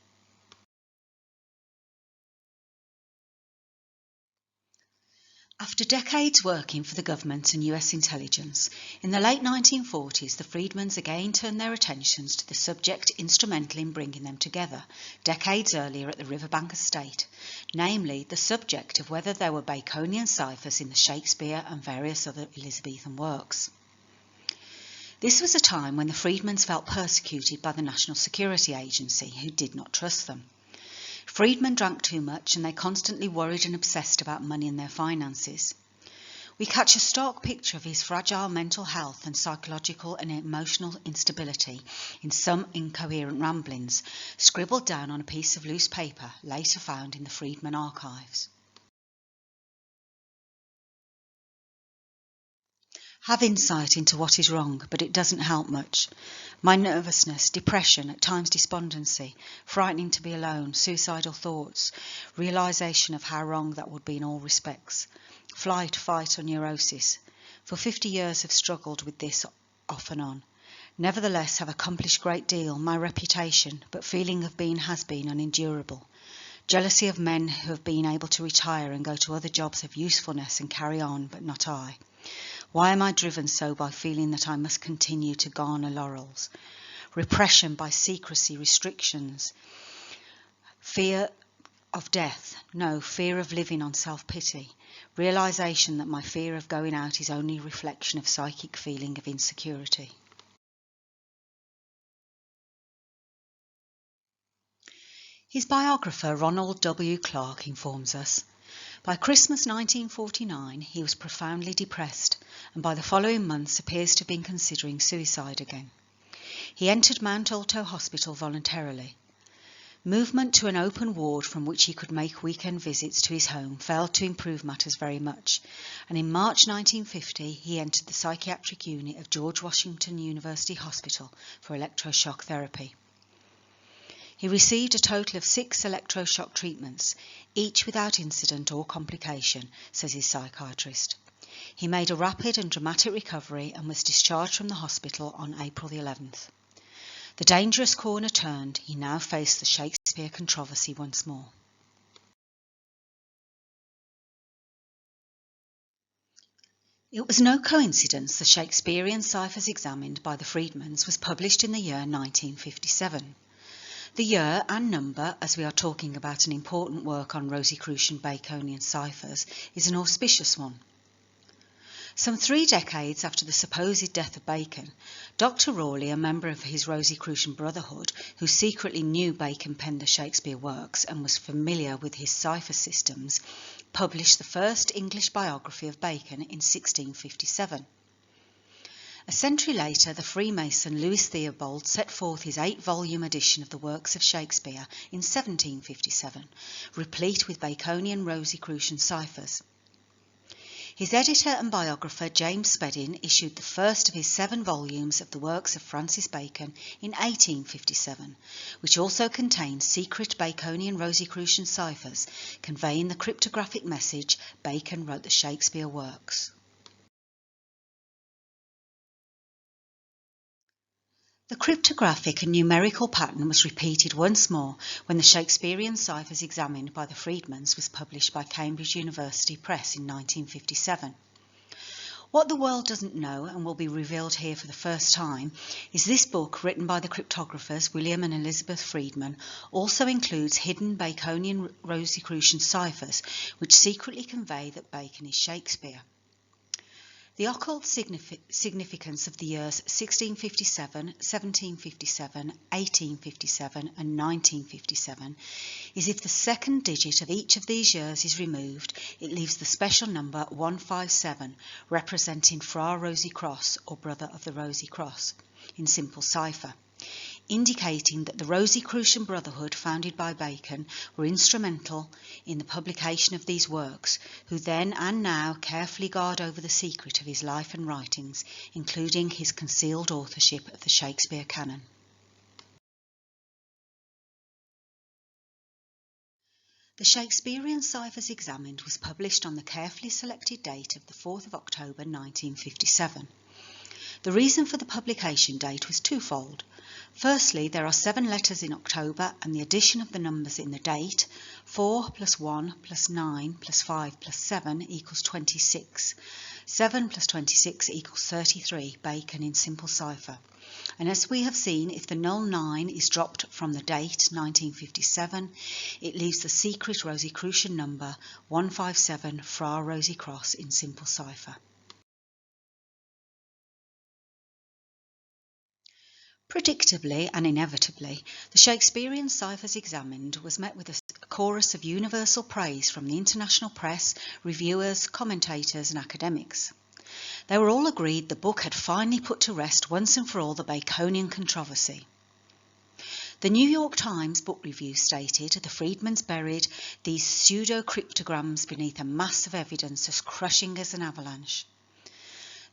After decades working for the government and US intelligence, in the late 1940s the Friedmans again turned their attentions to the subject instrumental in bringing them together, decades earlier at the Riverbank estate, namely the subject of whether there were Baconian ciphers in the Shakespeare and various other Elizabethan works. This was a time when the Friedmans felt persecuted by the National Security Agency, who did not trust them. Friedman drank too much and they constantly worried and obsessed about money and their finances. We catch a stark picture of his fragile mental health and psychological and emotional instability in some incoherent ramblings, scribbled down on a piece of loose paper later found in the Friedman archives. Have insight into what is wrong, but it doesn't help much. My nervousness, depression, at times despondency, frightening to be alone, suicidal thoughts, realisation of how wrong that would be in all respects, flight, fight or neurosis. For 50 years have struggled with this off and on. Nevertheless have accomplished a great deal, my reputation, but feeling of being has been unendurable. Jealousy of men who have been able to retire and go to other jobs of usefulness and carry on, but not I. Why am I driven so by feeling that I must continue to garner laurels? Repression by secrecy, restrictions. Fear of death, no, fear of living on self-pity. Realisation that my fear of going out is only a reflection of psychic feeling of insecurity. His biographer Ronald W. Clark informs us, by Christmas 1949 he was profoundly depressed and by the following months appears to have been considering suicide again. He entered Mount Alto Hospital voluntarily. Movement to an open ward from which he could make weekend visits to his home failed to improve matters very much, and in March 1950 he entered the psychiatric unit of George Washington University Hospital for electroshock therapy. He received a total of 6 electroshock treatments, each without incident or complication, says his psychiatrist. He made a rapid and dramatic recovery and was discharged from the hospital on April the 11th. The dangerous corner turned, he now faced the Shakespeare controversy once more. It was no coincidence the Shakespearean Ciphers examined by the Friedmans was published in the year 1957. The year and number, as we are talking about an important work on Rosicrucian Baconian ciphers, is an auspicious one. Some 3 decades after the supposed death of Bacon, Dr. Rowley, a member of his Rosicrucian Brotherhood, who secretly knew Bacon penned the Shakespeare works and was familiar with his cipher systems, published the first English biography of Bacon in 1657. A century later, the Freemason Louis Theobald set forth his 8-volume edition of the works of Shakespeare in 1757, replete with Baconian Rosicrucian ciphers. His editor and biographer James Spedding issued the first of his 7 volumes of the works of Francis Bacon in 1857, which also contained secret Baconian Rosicrucian ciphers conveying the cryptographic message Bacon wrote the Shakespeare works. The cryptographic and numerical pattern was repeated once more when the Shakespearean ciphers examined by the Friedmans was published by Cambridge University Press in 1957. What the world doesn't know, and will be revealed here for the first time, is this book, written by the cryptographers William and Elizabeth Friedman, also includes hidden Baconian Rosicrucian ciphers which secretly convey that Bacon is Shakespeare. The occult significance of the years 1657, 1757, 1857 and 1957 is if the second digit of each of these years is removed, it leaves the special number 157, representing Fra Rosy Cross or Brother of the Rosy Cross, in Simple Cipher, indicating that the Rosicrucian Brotherhood founded by Bacon were instrumental in the publication of these works, who then and now carefully guard over the secret of his life and writings, including his concealed authorship of the Shakespeare canon. The Shakespearean Ciphers examined was published on the carefully selected date of the 4th of October 1957. The reason for the publication date was twofold. Firstly, there are 7 letters in October, and the addition of the numbers in the date, 4 plus 1 plus 9 plus 5 plus 7 equals 26. 7 plus 26 equals 33, Bacon in Simple Cipher. And as we have seen, if the null 9 is dropped from the date 1957, it leaves the secret Rosicrucian number 157 Fra Rosy Cross in Simple Cipher. Predictably and inevitably, the Shakespearean Ciphers examined was met with a chorus of universal praise from the international press, reviewers, commentators and academics. They were all agreed the book had finally put to rest once and for all the Baconian controversy. The New York Times book review stated the Friedmans buried these pseudo-cryptograms beneath a mass of evidence as crushing as an avalanche.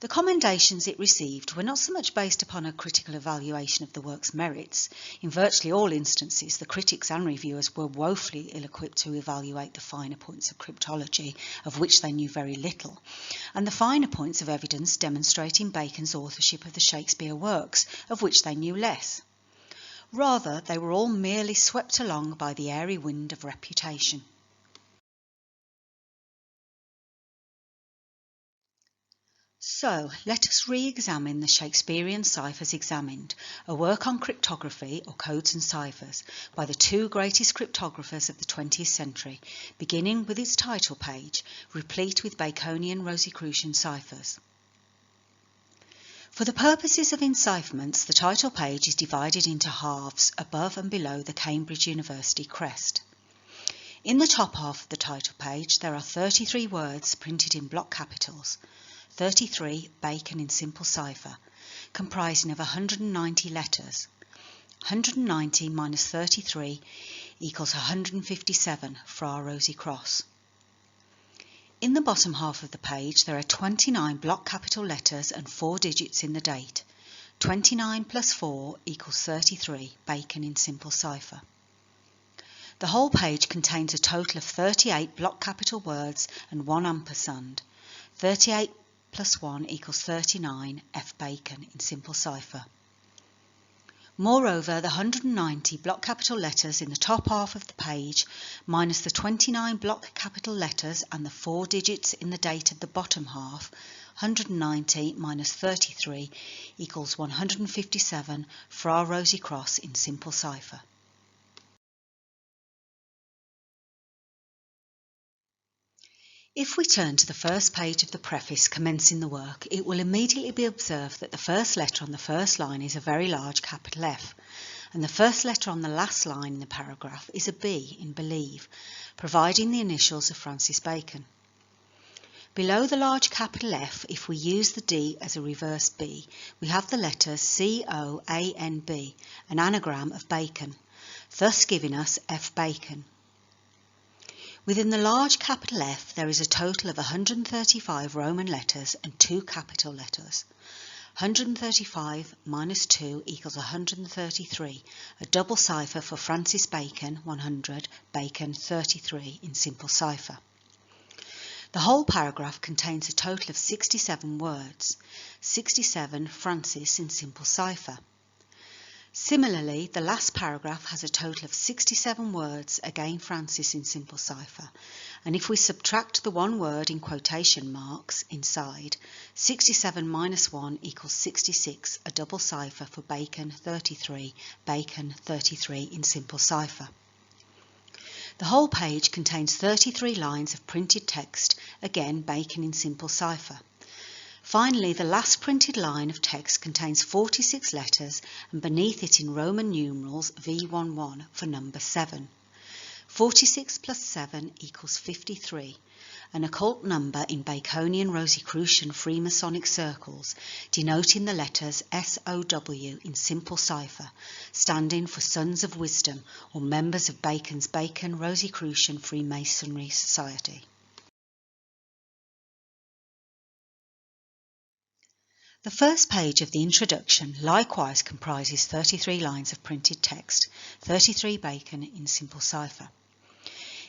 The commendations it received were not so much based upon a critical evaluation of the work's merits. In virtually all instances, the critics and reviewers were woefully ill-equipped to evaluate the finer points of cryptology, of which they knew very little, and the finer points of evidence demonstrating Bacon's authorship of the Shakespeare works, of which they knew less. Rather, they were all merely swept along by the airy wind of reputation. So, let us re-examine the Shakespearean Ciphers examined, a work on cryptography, or codes and ciphers, by the 2 greatest cryptographers of the 20th century, beginning with its title page, replete with Baconian Rosicrucian ciphers. For the purposes of encipherments, the title page is divided into halves above and below the Cambridge University crest. In the top half of the title page, there are 33 words printed in block capitals, 33 Bacon in Simple Cipher, comprising of 190 letters. 190 minus 33 equals 157 for our Rosy cross. In the bottom half of the page, there are 29 block capital letters and 4 digits in the date. 29 plus 4 equals 33 Bacon in Simple Cipher. The whole page contains a total of 38 block capital words and 1 ampersand. 38 plus 1 equals 39 F Bacon in Simple Cipher. Moreover, the 190 block capital letters in the top half of the page, minus the 29 block capital letters and the 4 digits in the date of the bottom half, 190 minus 33 equals 157 for our Rosy cross in Simple Cipher. If we turn to the first page of the preface commencing the work, it will immediately be observed that the first letter on the first line is a very large capital F, and the first letter on the last line in the paragraph is a B in believe, providing the initials of Francis Bacon. Below the large capital F, if we use the D as a reverse B, we have the letters C-O-A-N-B, an anagram of Bacon, thus giving us F Bacon. Within the large capital F, there is a total of 135 Roman letters and 2 capital letters. 135 minus 2 equals 133, a double cipher for Francis Bacon, 100, Bacon, 33 in Simple Cipher. The whole paragraph contains a total of 67 words, 67 Francis in Simple Cipher. Similarly, the last paragraph has a total of 67 words, again Francis in Simple Cipher, and if we subtract the one word in quotation marks inside, 67 minus 1 equals 66, a double cipher for Bacon 33 in Simple Cipher. The whole page contains 33 lines of printed text, again Bacon in Simple Cipher. Finally, the last printed line of text contains 46 letters and beneath it in Roman numerals V11 for number 7. 46 plus 7 equals 53, an occult number in Baconian Rosicrucian Freemasonic circles, denoting the letters SOW in Simple Cipher, standing for Sons of Wisdom or members of Bacon's Bacon Rosicrucian Freemasonry Society. The first page of the introduction likewise comprises 33 lines of printed text, 33 Bacon in Simple Cipher.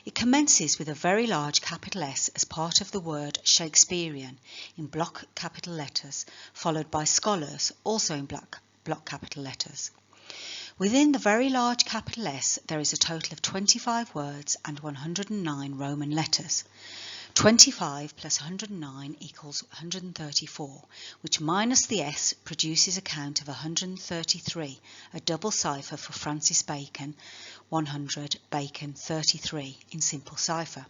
It commences with a very large capital S as part of the word Shakespearean in block capital letters, followed by scholars, also in block capital letters. Within the very large capital S, there is a total of 25 words and 109 Roman letters. 25 plus 109 equals 134, which minus the S produces a count of 133, a double cipher for Francis Bacon, 100, Bacon, 33 in Simple Cipher.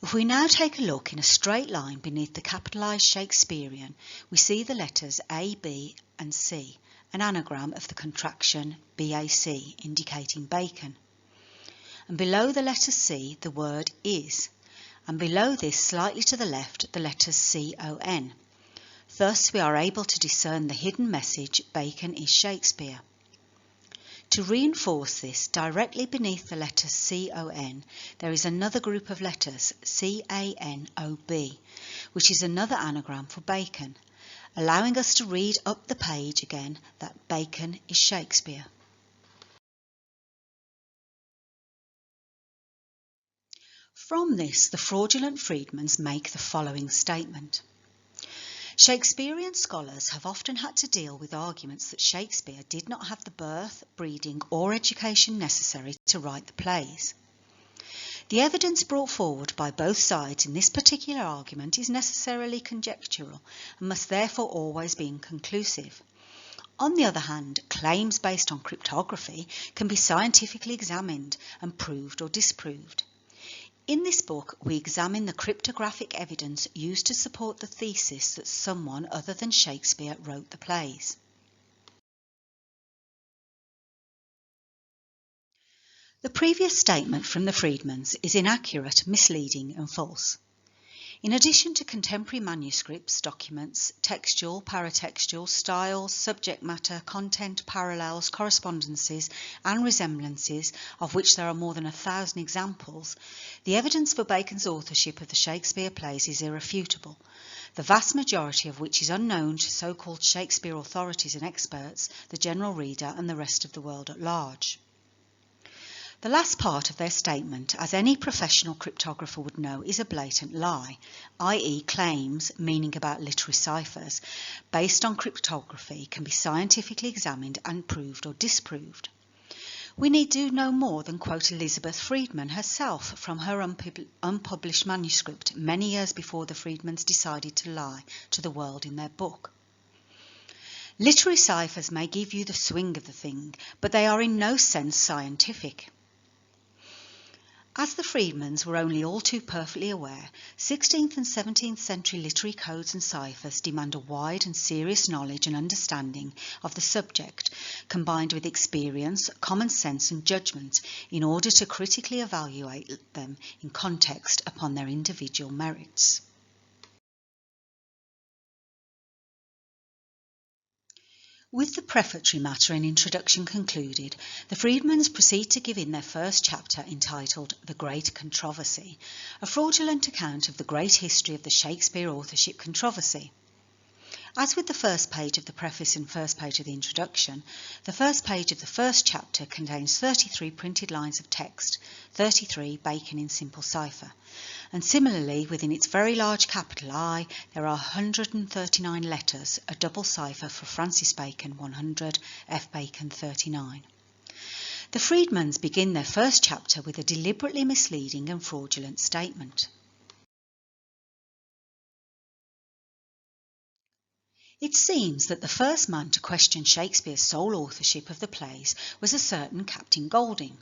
If we now take a look in a straight line beneath the capitalised Shakespearean, we see the letters A, B and C, an anagram of the contraction BAC indicating Bacon. And below the letter C, the word is, and below this, slightly to the left, the letters CON. Thus we are able to discern the hidden message, Bacon is Shakespeare. To reinforce this, directly beneath the letters CON, there is another group of letters, CANOB, which is another anagram for Bacon, allowing us to read up the page again that Bacon is Shakespeare. From this, the fraudulent Friedmans make the following statement. Shakespearean scholars have often had to deal with arguments that Shakespeare did not have the birth, breeding or education necessary to write the plays. The evidence brought forward by both sides in this particular argument is necessarily conjectural and must therefore always be inconclusive. On the other hand, claims based on cryptography can be scientifically examined and proved or disproved. In this book, we examine the cryptographic evidence used to support the thesis that someone other than Shakespeare wrote the plays. The previous statement from the Friedmans is inaccurate, misleading and false. In addition to contemporary manuscripts, documents, textual, paratextual, styles, subject matter, content, parallels, correspondences and resemblances, of which there are more than 1,000 examples, the evidence for Bacon's authorship of the Shakespeare plays is irrefutable, the vast majority of which is unknown to so-called Shakespeare authorities and experts, the general reader and the rest of the world at large. The last part of their statement, as any professional cryptographer would know, is a blatant lie, i.e. claims, meaning about literary ciphers, based on cryptography can be scientifically examined and proved or disproved. We need do no more than quote Elizabeth Friedman herself from her unpublished manuscript many years before the Friedmans decided to lie to the world in their book. Literary ciphers may give you the swing of the thing, but they are in no sense scientific. As the Friedmans were only all too perfectly aware, 16th and 17th century literary codes and ciphers demand a wide and serious knowledge and understanding of the subject, combined with experience, common sense and judgment, in order to critically evaluate them in context upon their individual merits. With the prefatory matter and introduction concluded, the Friedmans proceed to give in their first chapter entitled The Great Controversy, a fraudulent account of the great history of the Shakespeare authorship controversy. As with the first page of the preface and first page of the introduction, the first page of the first chapter contains 33 printed lines of text, 33 Bacon in Simple Cipher, and similarly within its very large capital I there are 139 letters, a double cipher for Francis Bacon 100, F. Bacon 39. The Friedmans begin their first chapter with a deliberately misleading and fraudulent statement. It seems that the first man to question Shakespeare's sole authorship of the plays was a certain Captain Golding.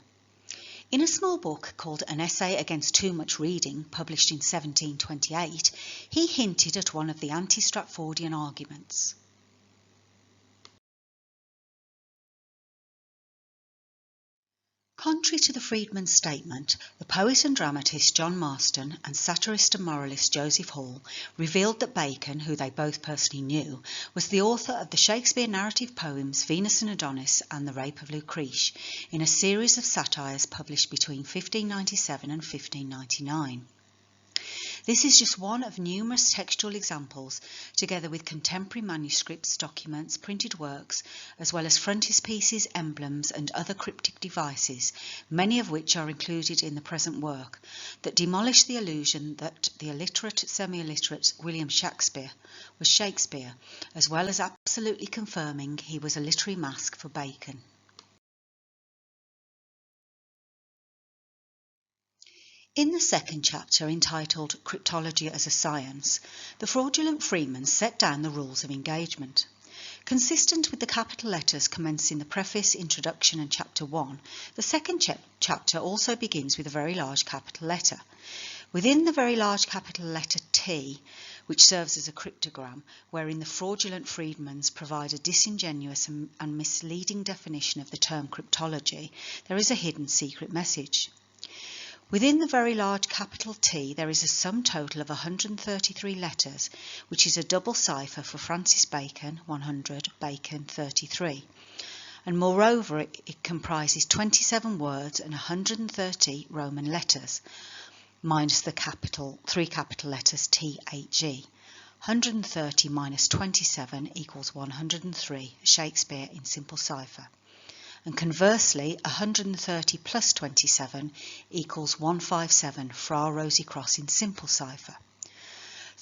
In a small book called An Essay Against Too Much Reading, published in 1728, he hinted at one of the anti-Stratfordian arguments. Contrary to the Friedman's statement, the poet and dramatist John Marston and satirist and moralist Joseph Hall revealed that Bacon, who they both personally knew, was the author of the Shakespeare narrative poems Venus and Adonis and The Rape of Lucrece, in a series of satires published between 1597 and 1599. This is just one of numerous textual examples, together with contemporary manuscripts, documents, printed works, as well as frontispieces, emblems and other cryptic devices, many of which are included in the present work, that demolish the illusion that the illiterate, semi-illiterate William Shakespeare was Shakespeare, as well as absolutely confirming he was a literary mask for Bacon. In the second chapter, entitled Cryptology as a Science, the fraudulent Friedmans set down the rules of engagement. Consistent with the capital letters commencing the preface, introduction and chapter 1, the second chapter also begins with a very large capital letter. Within the very large capital letter T, which serves as a cryptogram, wherein the fraudulent Friedmans provide a disingenuous and misleading definition of the term cryptology, there is a hidden secret message. Within the very large capital T there is a sum total of 133 letters, which is a double cipher for Francis Bacon 100, Bacon 33. And moreover it comprises 27 words and 130 Roman letters, minus the three capital letters T, H, G. 130 minus 27 equals 103, Shakespeare in Simple Cipher. And conversely, 130 plus 27 equals 157, Fra Rosy in Simple Cipher,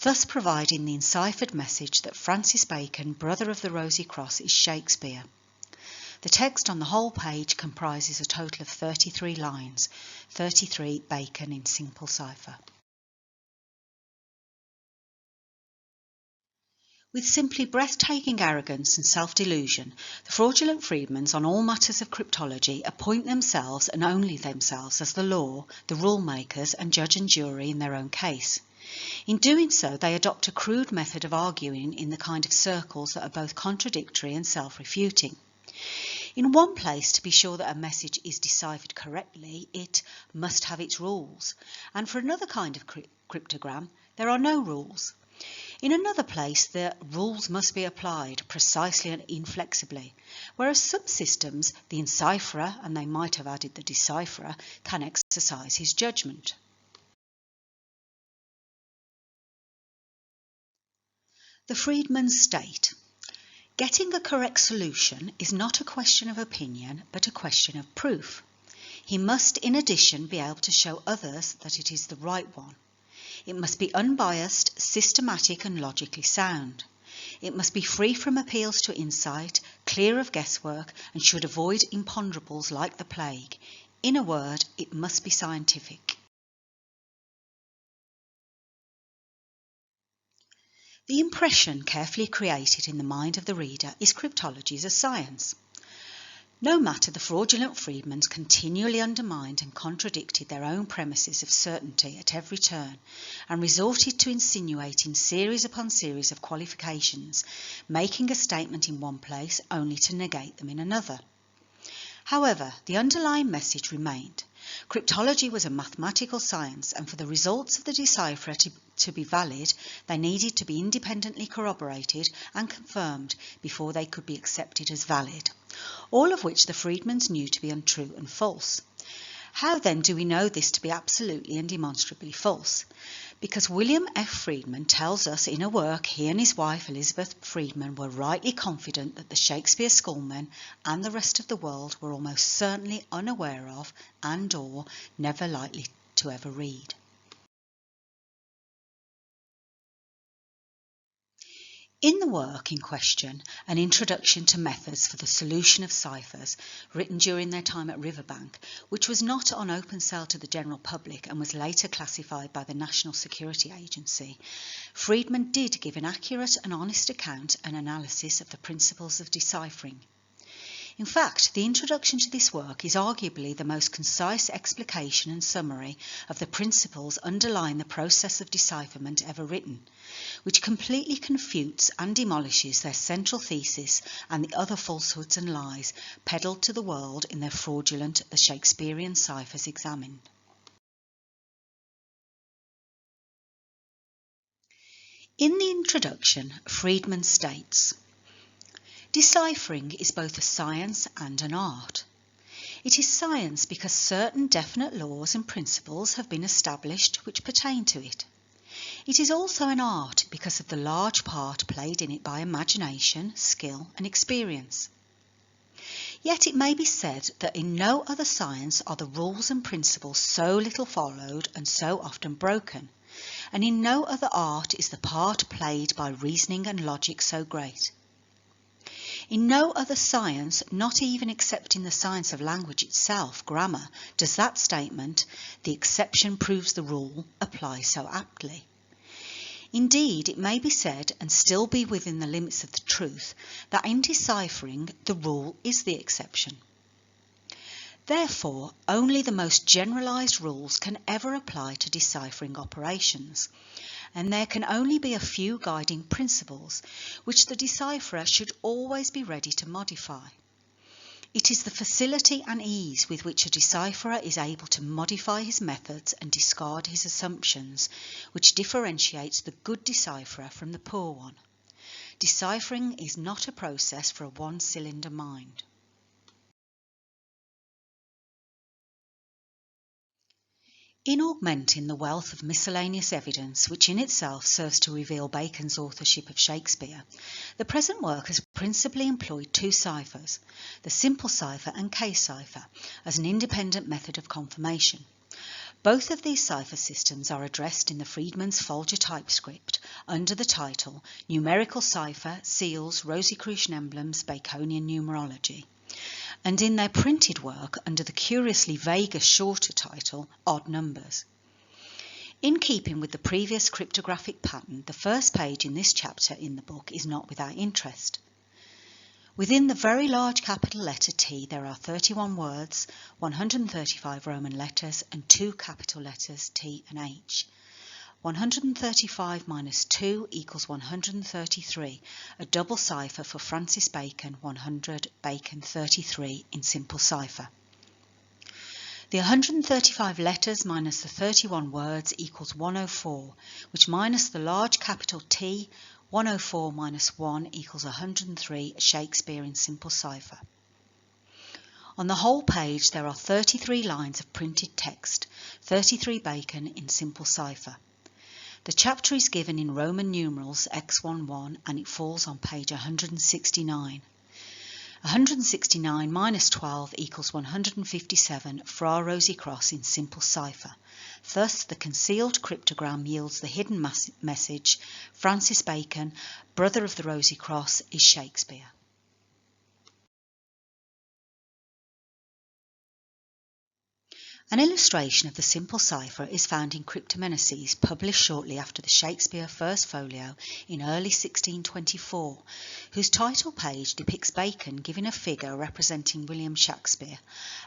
thus providing the enciphered message that Francis Bacon, brother of the Rosy Cross, is Shakespeare. The text on the whole page comprises a total of 33 lines, 33 Bacon in Simple Cipher. With simply breathtaking arrogance and self-delusion, the fraudulent Friedmans on all matters of cryptology appoint themselves and only themselves as the law, the rule makers and judge and jury in their own case. In doing so, they adopt a crude method of arguing in the kind of circles that are both contradictory and self-refuting. In one place, to be sure that a message is deciphered correctly, it must have its rules, and for another kind of cryptogram, there are no rules. In another place, the rules must be applied precisely and inflexibly, whereas some systems, the encipherer, and they might have added the decipherer, can exercise his judgment. The Friedmans state, getting a correct solution is not a question of opinion, but a question of proof. He must, in addition, be able to show others that it is the right one. It must be unbiased, systematic and logically sound. It must be free from appeals to insight, clear of guesswork, and should avoid imponderables like the plague. In a word, it must be scientific. The impression carefully created in the mind of the reader is cryptology as a science. No matter, the fraudulent Friedmans continually undermined and contradicted their own premises of certainty at every turn, and resorted to insinuating series upon series of qualifications, making a statement in one place only to negate them in another. However, the underlying message remained. Cryptology was a mathematical science, and for the results of the decipherer to be valid, they needed to be independently corroborated and confirmed before they could be accepted as valid, all of which the Friedmans knew to be untrue and false. How then do we know this to be absolutely and demonstrably false? Because William F. Friedman tells us in a work he and his wife Elizabeth Friedman were rightly confident that the Shakespeare schoolmen and the rest of the world were almost certainly unaware of and or never likely to ever read. In the work in question, An Introduction to Methods for the Solution of Ciphers, written during their time at Riverbank, which was not on open sale to the general public and was later classified by the National Security Agency, Friedman did give an accurate and honest account and analysis of the principles of deciphering. In fact, the introduction to this work is arguably the most concise explication and summary of the principles underlying the process of decipherment ever written, which completely confutes and demolishes their central thesis and the other falsehoods and lies peddled to the world in their fraudulent The Shakespearean Ciphers Examined. In the introduction, Friedman states, deciphering is both a science and an art. It is science because certain definite laws and principles have been established which pertain to it. It is also an art because of the large part played in it by imagination, skill and experience. Yet it may be said that in no other science are the rules and principles so little followed and so often broken, and in no other art is the part played by reasoning and logic so great. In no other science, not even excepting the science of language itself, grammar, does that statement, the exception proves the rule, apply so aptly. Indeed, it may be said, and still be within the limits of the truth, that in deciphering, the rule is the exception. Therefore, only the most generalised rules can ever apply to deciphering operations, and there can only be a few guiding principles, which the decipherer should always be ready to modify. It is the facility and ease with which a decipherer is able to modify his methods and discard his assumptions, which differentiates the good decipherer from the poor one. Deciphering is not a process for a one-cylinder mind. In augmenting the wealth of miscellaneous evidence which in itself serves to reveal Bacon's authorship of Shakespeare, the present work has principally employed two ciphers, the Simple Cipher and K-cipher, as an independent method of confirmation. Both of these cipher systems are addressed in the Friedman's Folger typescript under the title Numerical Cipher, Seals, Rosy Crucian Emblems, Baconian Numerology, and in their printed work under the curiously vaguer shorter title Odd Numbers. In keeping with the previous cryptographic pattern, the first page in this chapter in the book is not without interest. Within the very large capital letter T there are 31 words, 135 Roman letters and 2 capital letters T and H. 135 minus 2 equals 133, a double cipher for Francis Bacon 100 Bacon 33 in Simple Cipher. The 135 letters minus the 31 words equals 104, which minus the large capital T, 104 minus 1 equals 103, Shakespeare in Simple Cipher. On the whole page there are 33 lines of printed text, 33 Bacon in Simple Cipher. The chapter is given in Roman numerals X11 and it falls on page 169. 169 minus 12 equals 157 Fra Rosy Cross in Simple Cipher. Thus the concealed cryptogram yields the hidden message, Francis Bacon, brother of the Rosy Cross, is Shakespeare. An illustration of the Simple Cipher is found in Cryptomenices, published shortly after the Shakespeare First Folio in early 1624, whose title page depicts Bacon giving a figure representing William Shakespeare,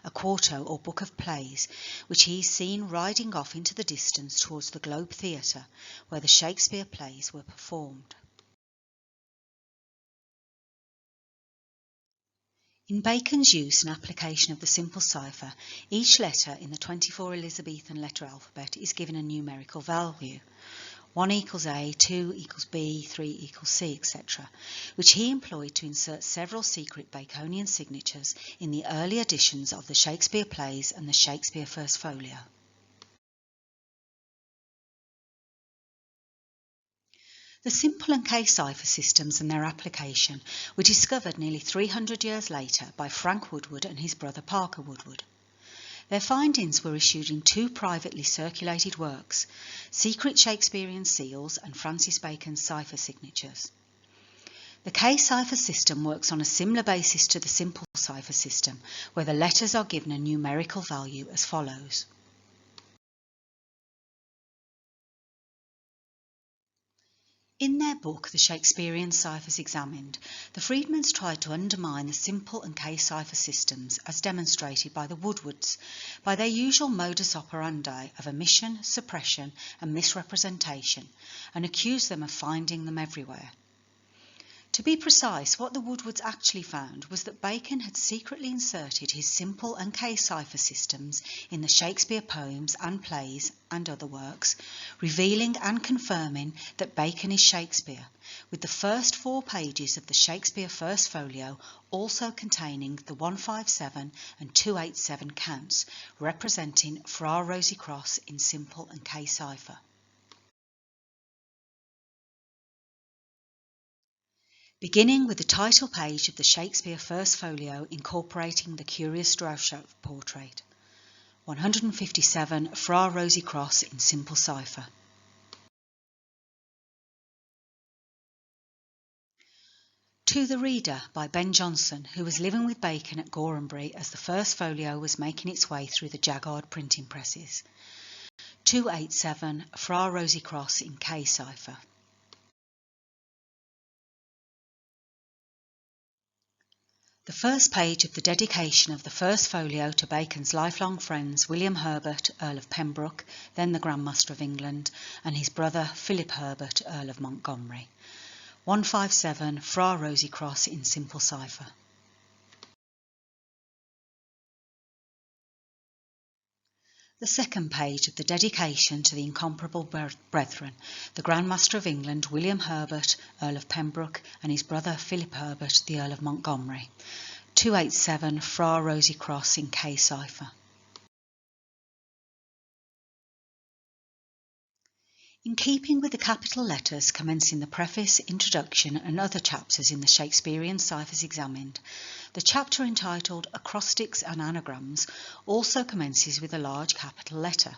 a quarto or book of plays, which he is seen riding off into the distance towards the Globe Theatre, where the Shakespeare plays were performed. In Bacon's use and application of the Simple Cipher, each letter in the 24 Elizabethan letter alphabet is given a numerical value. 1 equals A, 2 equals B, 3 equals C, etc., which he employed to insert several secret Baconian signatures in the early editions of the Shakespeare plays and the Shakespeare First Folio. The simple and K-cipher systems and their application were discovered nearly 300 years later by Frank Woodward and his brother Parker Woodward. Their findings were issued in 2 privately circulated works, Secret Shakespearean Seals and Francis Bacon's Cipher Signatures. The K-cipher system works on a similar basis to the Simple Cipher system, where the letters are given a numerical value as follows. In their book, The Shakespearean Ciphers Examined, the Friedmans tried to undermine the simple and K-cipher systems as demonstrated by the Woodwards by their usual modus operandi of omission, suppression and misrepresentation, and accused them of finding them everywhere. To be precise, what the Woodwards actually found was that Bacon had secretly inserted his simple and K-cipher systems in the Shakespeare poems and plays and other works, revealing and confirming that Bacon is Shakespeare, with the first 4 pages of the Shakespeare First Folio also containing the 157 and 287 counts, representing Fra Rosy Cross in simple and K-cipher. Beginning with the title page of the Shakespeare First Folio incorporating the curious Drouchot portrait. 157 Fra Rosy Cross in Simple Cipher. To the Reader by Ben Jonson, who was living with Bacon at Gorhambury as the First Folio was making its way through the Jaggard printing presses. 287 Fra Rosy Cross in K-cipher. The first page of the dedication of the First Folio to Bacon's lifelong friends William Herbert, Earl of Pembroke, then the Grand Master of England, and his brother Philip Herbert, Earl of Montgomery. 157 Fra Rosy Cross in Simple Cipher. The second page of the dedication to the incomparable brethren, the Grand Master of England, William Herbert, Earl of Pembroke, and his brother Philip Herbert, the Earl of Montgomery. 287 Fra Rosy Cross in K-cipher. In keeping with the capital letters commencing the preface, introduction and other chapters in the Shakespearean Ciphers Examined, the chapter entitled Acrostics and Anagrams also commences with a large capital letter.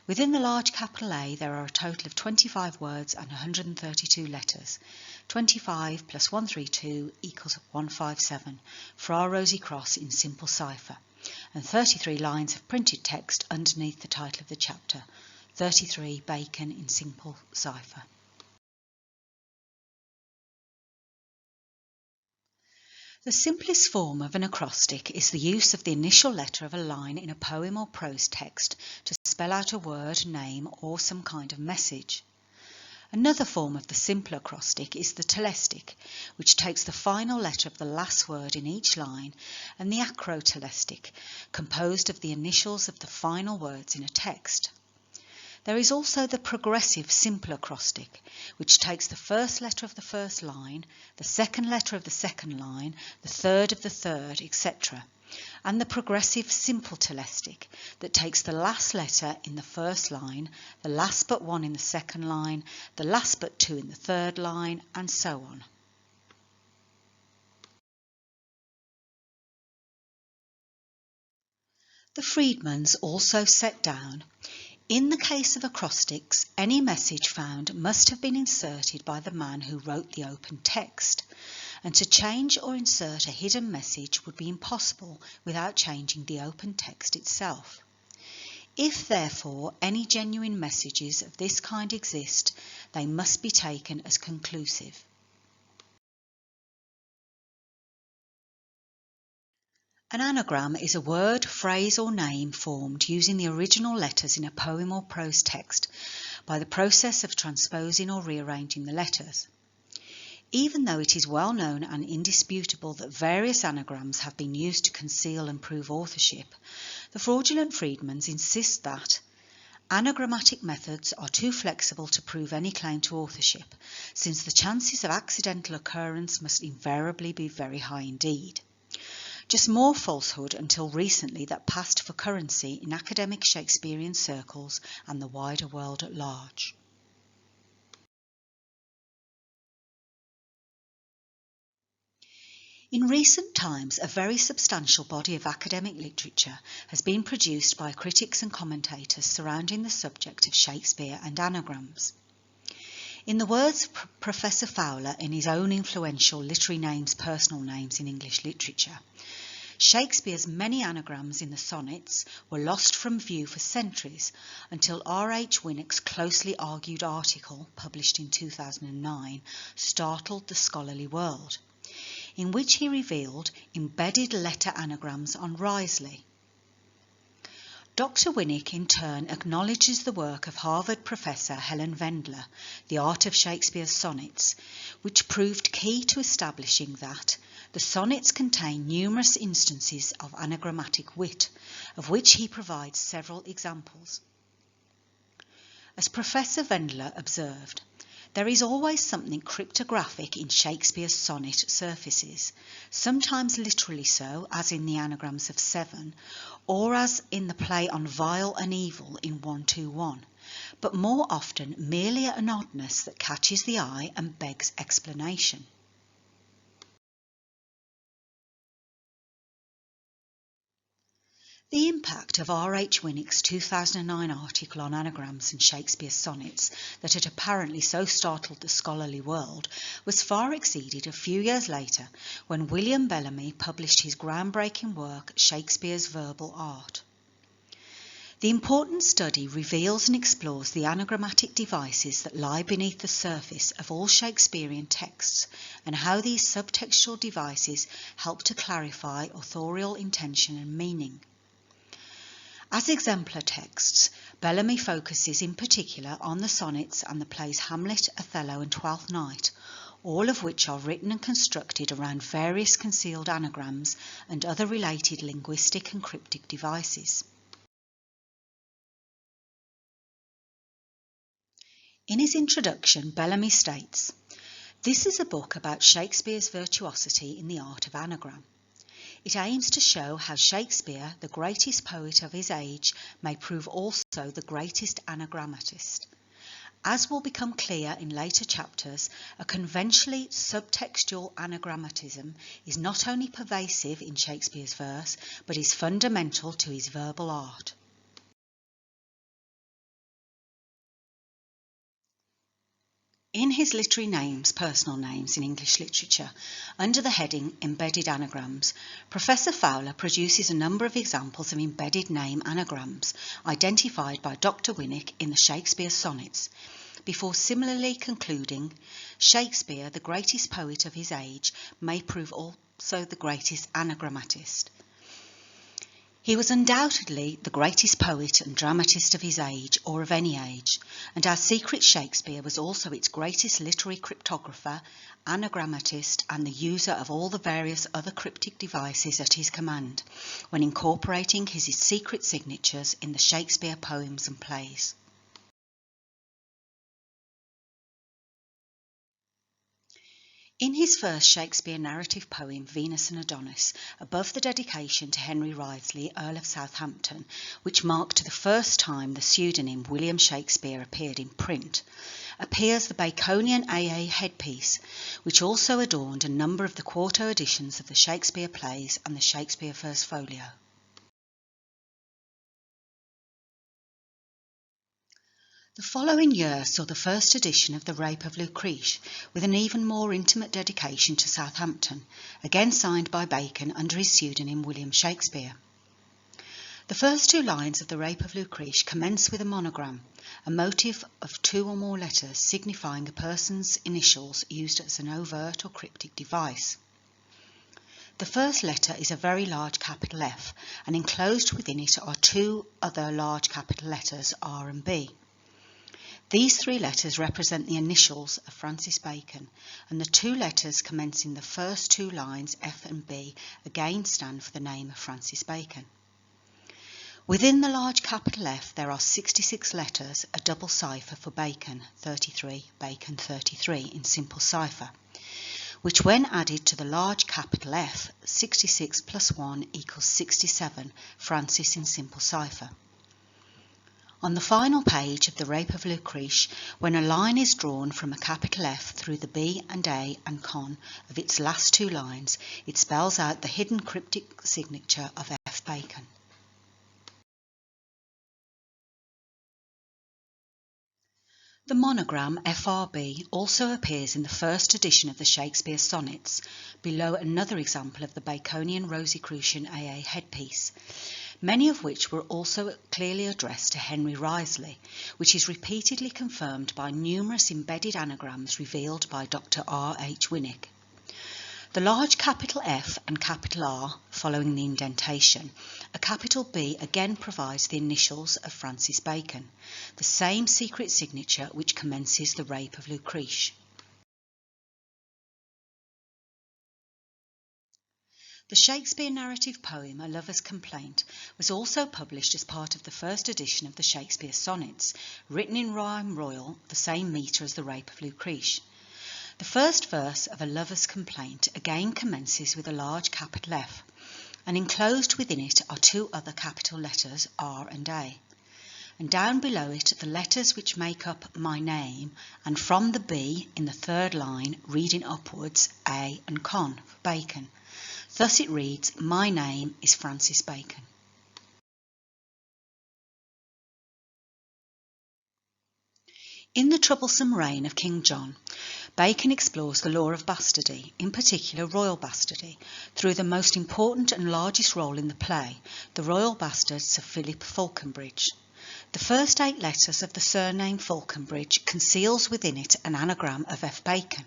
Within the large capital A there are a total of 25 words and 132 letters. 25 plus 132 equals 157, Fra Rosy Cross in Simple Cipher, and 33 lines of printed text underneath the title of the chapter. 33 Bacon in Simple Cipher. The simplest form of an acrostic is the use of the initial letter of a line in a poem or prose text to spell out a word, name, or some kind of message. Another form of the simple acrostic is the telestic, which takes the final letter of the last word in each line, and the acrotelestic, composed of the initials of the final words in a text. There is also the progressive simple acrostic, which takes the first letter of the first line, the second letter of the second line, the third of the third, etc., and the progressive simple telestic, that takes the last letter in the first line, the last but one in the second line, the last but two in the third line, and so on. The Friedmans also set down, in the case of acrostics, any message found must have been inserted by the man who wrote the open text, and to change or insert a hidden message would be impossible without changing the open text itself. If, therefore, any genuine messages of this kind exist, they must be taken as conclusive. An anagram is a word, phrase or name formed using the original letters in a poem or prose text by the process of transposing or rearranging the letters. Even though it is well known and indisputable that various anagrams have been used to conceal and prove authorship, the fraudulent Friedmans insist that anagrammatic methods are too flexible to prove any claim to authorship, since the chances of accidental occurrence must invariably be very high indeed. Just more falsehood until recently that passed for currency in academic Shakespearean circles and the wider world at large. In recent times, a very substantial body of academic literature has been produced by critics and commentators surrounding the subject of Shakespeare and anagrams. In the words of Professor Fowler in his own influential Literary Names, Personal Names in English Literature, Shakespeare's many anagrams in the sonnets were lost from view for centuries until R.H. Winnock's closely argued article, published in 2009, startled the scholarly world, in which he revealed embedded letter anagrams on Risley. Dr. Winnock in turn acknowledges the work of Harvard professor Helen Vendler, The Art of Shakespeare's Sonnets, which proved key to establishing that the sonnets contain numerous instances of anagrammatic wit, of which he provides several examples. As Professor Vendler observed, there is always something cryptographic in Shakespeare's sonnet surfaces, sometimes literally so, as in the anagrams of 7, or as in the play on vile and evil in 121, but more often merely an oddness that catches the eye and begs explanation. The impact of R.H. Winnock's 2009 article on anagrams and Shakespeare's sonnets that had apparently so startled the scholarly world was far exceeded a few years later when William Bellamy published his groundbreaking work Shakespeare's Verbal Art. The important study reveals and explores the anagrammatic devices that lie beneath the surface of all Shakespearean texts and how these subtextual devices help to clarify authorial intention and meaning. As exemplar texts, Bellamy focuses in particular on the sonnets and the plays Hamlet, Othello and Twelfth Night, all of which are written and constructed around various concealed anagrams and other related linguistic and cryptic devices. In his introduction, Bellamy states, "This is a book about Shakespeare's virtuosity in the art of anagram. It aims to show how Shakespeare, the greatest poet of his age, may prove also the greatest anagrammatist. As will become clear in later chapters, a conventionally subtextual anagrammatism is not only pervasive in Shakespeare's verse, but is fundamental to his verbal art." In his Literary Names, Personal Names in English Literature, under the heading Embedded Anagrams, Professor Fowler produces a number of examples of embedded name anagrams identified by Dr. Winnick in the Shakespeare sonnets, before similarly concluding, Shakespeare, the greatest poet of his age, may prove also the greatest anagrammatist. He was undoubtedly the greatest poet and dramatist of his age, or of any age, and our secret Shakespeare was also its greatest literary cryptographer, anagrammatist, and the user of all the various other cryptic devices at his command, when incorporating his secret signatures in the Shakespeare poems and plays. In his first Shakespeare narrative poem, Venus and Adonis, above the dedication to Henry Wriothesley, Earl of Southampton, which marked the first time the pseudonym William Shakespeare appeared in print, appears the Baconian AA headpiece, which also adorned a number of the quarto editions of the Shakespeare plays and the Shakespeare First Folio. The following year saw the first edition of The Rape of Lucrece, with an even more intimate dedication to Southampton, again signed by Bacon under his pseudonym William Shakespeare. The first two lines of The Rape of Lucrece commence with a monogram, a motif of two or more letters signifying a person's initials used as an overt or cryptic device. The first letter is a very large capital F, and enclosed within it are two other large capital letters R and B. These three letters represent the initials of Francis Bacon, and the two letters commencing the first two lines, F and B, again stand for the name of Francis Bacon. Within the large capital F there are 66 letters, a double cipher for Bacon, 33, Bacon 33 in Simple Cipher, which when added to the large capital F, 66 plus 1 equals 67, Francis in Simple Cipher. On the final page of The Rape of Lucrece, when a line is drawn from a capital F through the B and A and con of its last two lines, it spells out the hidden cryptic signature of F. Bacon. The monogram FRB also appears in the first edition of the Shakespeare sonnets, below another example of the Baconian Rosy Crucian AA headpiece, many of which were also clearly addressed to Henry Wriothesley, which is repeatedly confirmed by numerous embedded anagrams revealed by Dr. R. H. Winnick. The large capital F and capital R following the indentation, a capital B again provides the initials of Francis Bacon, the same secret signature which commences The Rape of Lucrece. The Shakespeare narrative poem A Lover's Complaint was also published as part of the first edition of the Shakespeare sonnets, written in rhyme royal, the same metre as The Rape of Lucrece. The first verse of A Lover's Complaint again commences with a large capital F, and enclosed within it are two other capital letters R and A, and down below it the letters which make up my name, and from the B in the third line reading upwards A and con for Bacon. Thus it reads, my name is Francis Bacon. In The Troublesome Reign of King John, Bacon explores the law of bastardy, in particular royal bastardy, through the most important and largest role in the play, the royal bastard Sir Philip Falconbridge. The first 8 letters of the surname Falconbridge conceals within it an anagram of F. Bacon.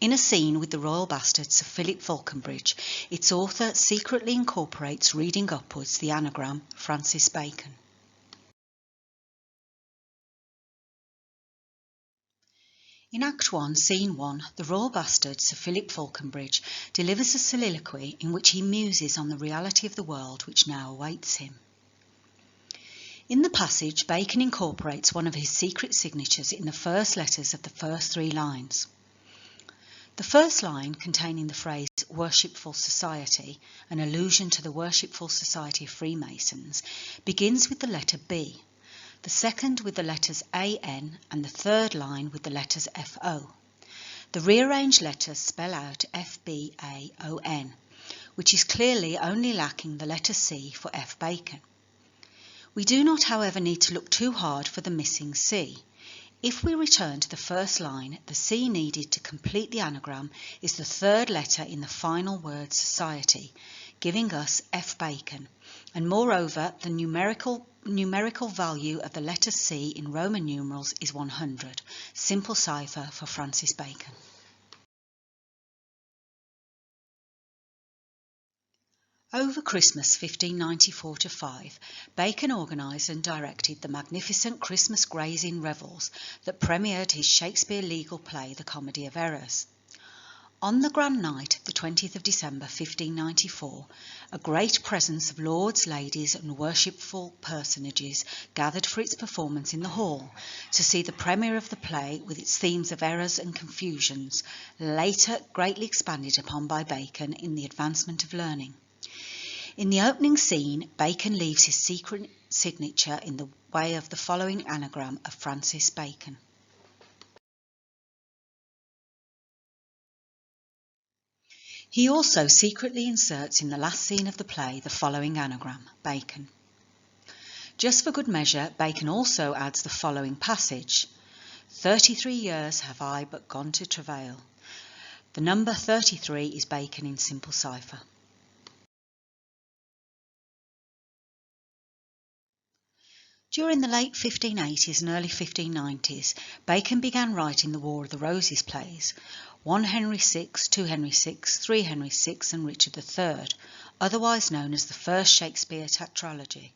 In a scene with the royal bastard Sir Philip Falconbridge, its author secretly incorporates reading upwards the anagram Francis Bacon. In Act 1, Scene 1, the royal bastard Sir Philip Falconbridge delivers a soliloquy in which he muses on the reality of the world which now awaits him. In the passage, Bacon incorporates one of his secret signatures in the first letters of the first 3 lines. The first line, containing the phrase Worshipful Society, an allusion to the Worshipful Society of Freemasons, begins with the letter B, the second with the letters AN, and the third line with the letters FO. The rearranged letters spell out FBAON, which is clearly only lacking the letter C for F. Bacon. We do not, however, need to look too hard for the missing C. If we return to the first line, the C needed to complete the anagram is the third letter in the final word society, giving us F Bacon, and moreover the numerical value of the letter C in Roman numerals is 100, simple cipher for Francis Bacon. Over Christmas 1594-5, Bacon organised and directed the magnificent Christmas grazing revels that premiered his Shakespeare legal play The Comedy of Errors. On the grand night, the 20th of December 1594, a great presence of lords, ladies and worshipful personages gathered for its performance in the hall to see the premiere of the play with its themes of errors and confusions, later greatly expanded upon by Bacon in The Advancement of Learning. In the opening scene, Bacon leaves his secret signature in the way of the following anagram of Francis Bacon. He also secretly inserts in the last scene of the play the following anagram, Bacon. Just for good measure, Bacon also adds the following passage, 33 years have I but gone to travail. The number 33 is Bacon in simple cipher. During the late 1580s and early 1590s, Bacon began writing the War of the Roses plays, 1 Henry VI, 2 Henry VI, 3 Henry VI and Richard III, otherwise known as the First Shakespeare Tetralogy.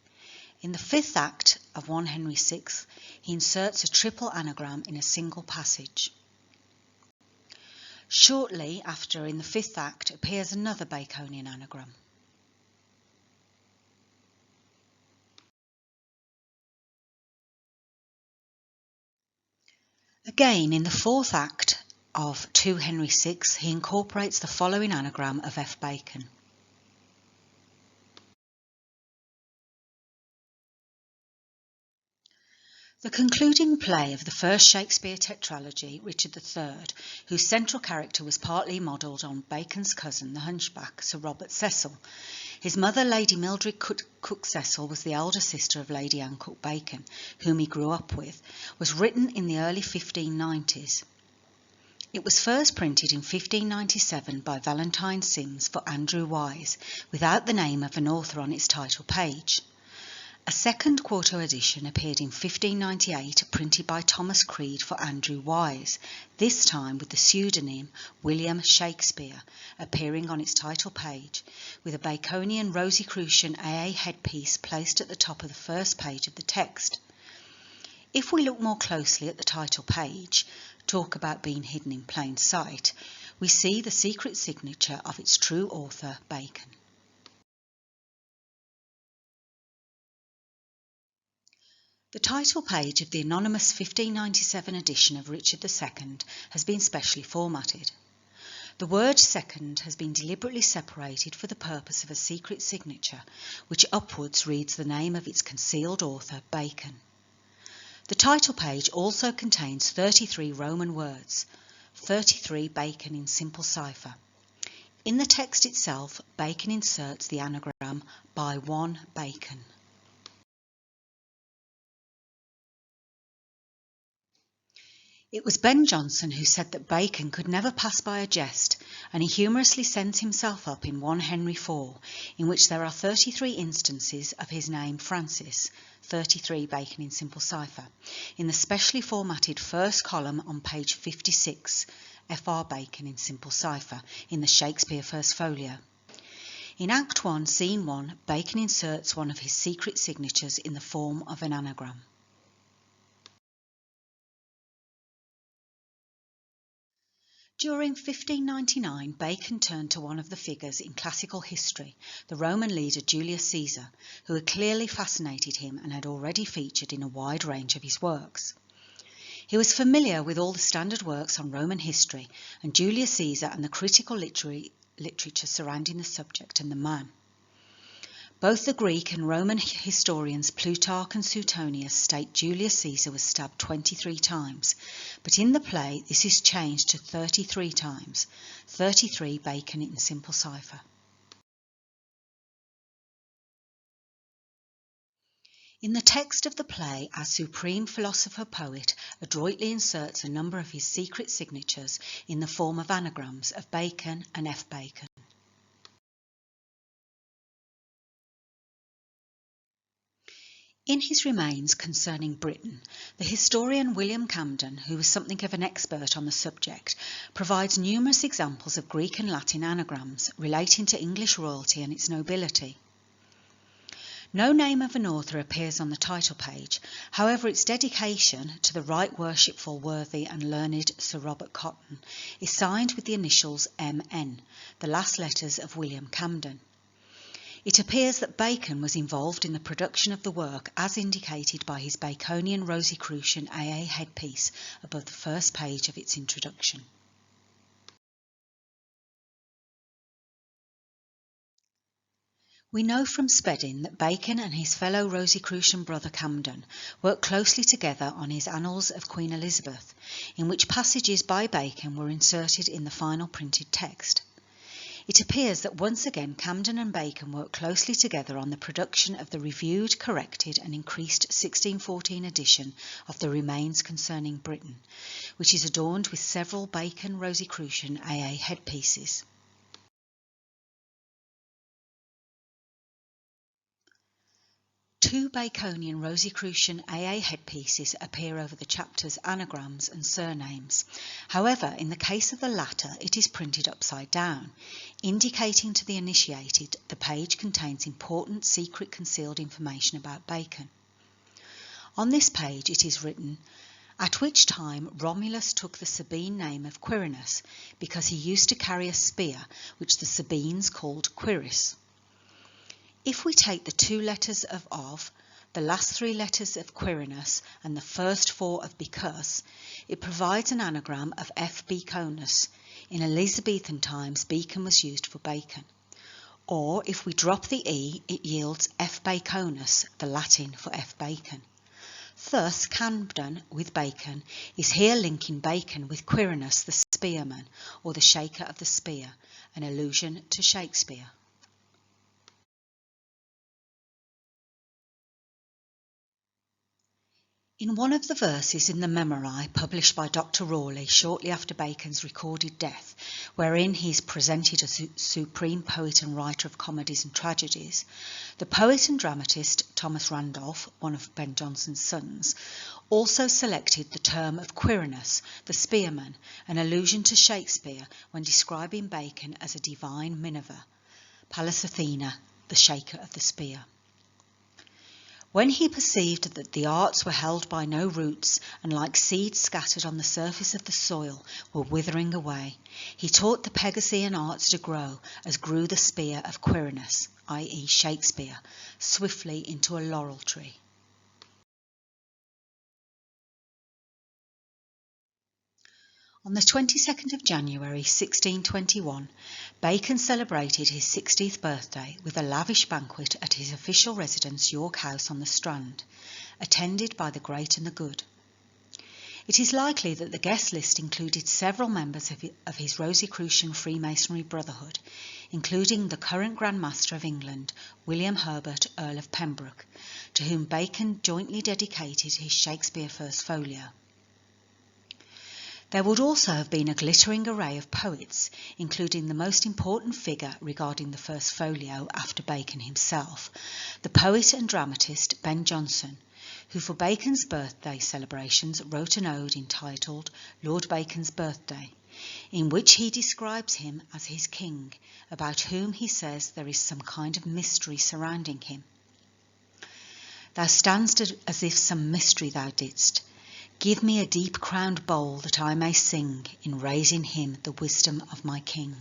In the fifth act of 1 Henry VI, he inserts a triple anagram in a single passage. Shortly after, in the fifth act, appears another Baconian anagram. Again, in the fourth act of 2 Henry VI, he incorporates the following anagram of F. Bacon. The concluding play of the first Shakespeare tetralogy, Richard III, whose central character was partly modelled on Bacon's cousin, the hunchback, Sir Robert Cecil. His mother, Lady Mildred Cook Cecil, was the elder sister of Lady Anne Cook Bacon, whom he grew up with, was written in the early 1590s. It was first printed in 1597 by Valentine Sims for Andrew Wise, without the name of an author on its title page. A second quarto edition appeared in 1598, printed by Thomas Creed for Andrew Wise, this time with the pseudonym William Shakespeare, appearing on its title page, with a Baconian Rosy Crucian AA headpiece placed at the top of the first page of the text. If we look more closely at the title page, talk about being hidden in plain sight, we see the secret signature of its true author, Bacon. The title page of the anonymous 1597 edition of Richard II has been specially formatted. The word second has been deliberately separated for the purpose of a secret signature, which upwards reads the name of its concealed author, Bacon. The title page also contains 33 Roman words, 33 Bacon in simple cipher. In the text itself, Bacon inserts the anagram by 1 Bacon. It was Ben Jonson who said that Bacon could never pass by a jest, and he humorously sends himself up in 1 Henry IV, in which there are 33 instances of his name Francis, 33 Bacon in simple cipher, in the specially formatted first column on page 56, Fr Bacon in simple cipher, in the Shakespeare First Folio. In Act 1, Scene 1, Bacon inserts one of his secret signatures in the form of an anagram. During 1599, Bacon turned to one of the figures in classical history, the Roman leader Julius Caesar, who had clearly fascinated him and had already featured in a wide range of his works. He was familiar with all the standard works on Roman history and Julius Caesar and the critical literature surrounding the subject and the man. Both the Greek and Roman historians Plutarch and Suetonius state Julius Caesar was stabbed 23 times, but in the play this is changed to 33 times, 33 Bacon in simple cipher. In the text of the play, our supreme philosopher-poet adroitly inserts a number of his secret signatures in the form of anagrams of Bacon and F. Bacon. In his Remains concerning Britain, the historian William Camden, who was something of an expert on the subject, provides numerous examples of Greek and Latin anagrams relating to English royalty and its nobility. No name of an author appears on the title page, however its dedication to the Right Worshipful, Worthy and Learned Sir Robert Cotton is signed with the initials M.N., the last letters of William Camden. It appears that Bacon was involved in the production of the work as indicated by his Baconian Rosy Crucian AA headpiece above the first page of its introduction. We know from Spedding that Bacon and his fellow Rosicrucian brother Camden worked closely together on his Annals of Queen Elizabeth, in which passages by Bacon were inserted in the final printed text. It appears that once again Camden and Bacon worked closely together on the production of the reviewed, corrected and increased 1614 edition of the Remains concerning Britain, which is adorned with several Bacon Rosicrucian AA headpieces. Two Baconian Rosicrucian AA headpieces appear over the chapter's anagrams and surnames. However, in the case of the latter, it is printed upside down, indicating to the initiated the page contains important secret concealed information about Bacon. On this page it is written, "At which time Romulus took the Sabine name of Quirinus, because he used to carry a spear, which the Sabines called Quiris." If we take the two letters of, the last three letters of Quirinus and the first four of because, it provides an anagram of F. Baconus. In Elizabethan times, Beacon was used for bacon. Or if we drop the E, it yields F. Baconus, the Latin for F. Bacon. Thus, Camden with Bacon is here linking Bacon with Quirinus the spearman, or the shaker of the spear, an allusion to Shakespeare. In one of the verses in the Memory published by Dr. Rawley shortly after Bacon's recorded death, wherein he is presented as supreme poet and writer of comedies and tragedies, the poet and dramatist Thomas Randolph, one of Ben Jonson's sons, also selected the term of Quirinus, the spearman, an allusion to Shakespeare when describing Bacon as a divine Minerva, Pallas Athena, the shaker of the spear. When he perceived that the arts were held by no roots, and like seeds scattered on the surface of the soil were withering away, he taught the Pegasean arts to grow, as grew the spear of Quirinus, i.e. Shakespeare, swiftly into a laurel tree. On the 22nd of January 1621, Bacon celebrated his 60th birthday with a lavish banquet at his official residence York House on the Strand, attended by the great and the good. It is likely that the guest list included several members of his Rosicrucian Freemasonry Brotherhood, including the current Grand Master of England, William Herbert, Earl of Pembroke, to whom Bacon jointly dedicated his Shakespeare First Folio. There would also have been a glittering array of poets, including the most important figure regarding the First Folio after Bacon himself, the poet and dramatist Ben Jonson, who for Bacon's birthday celebrations wrote an ode entitled Lord Bacon's Birthday, in which he describes him as his king, about whom he says there is some kind of mystery surrounding him. Thou standst as if some mystery thou didst. Give me a deep-crowned bowl that I may sing in raising him the wisdom of my king.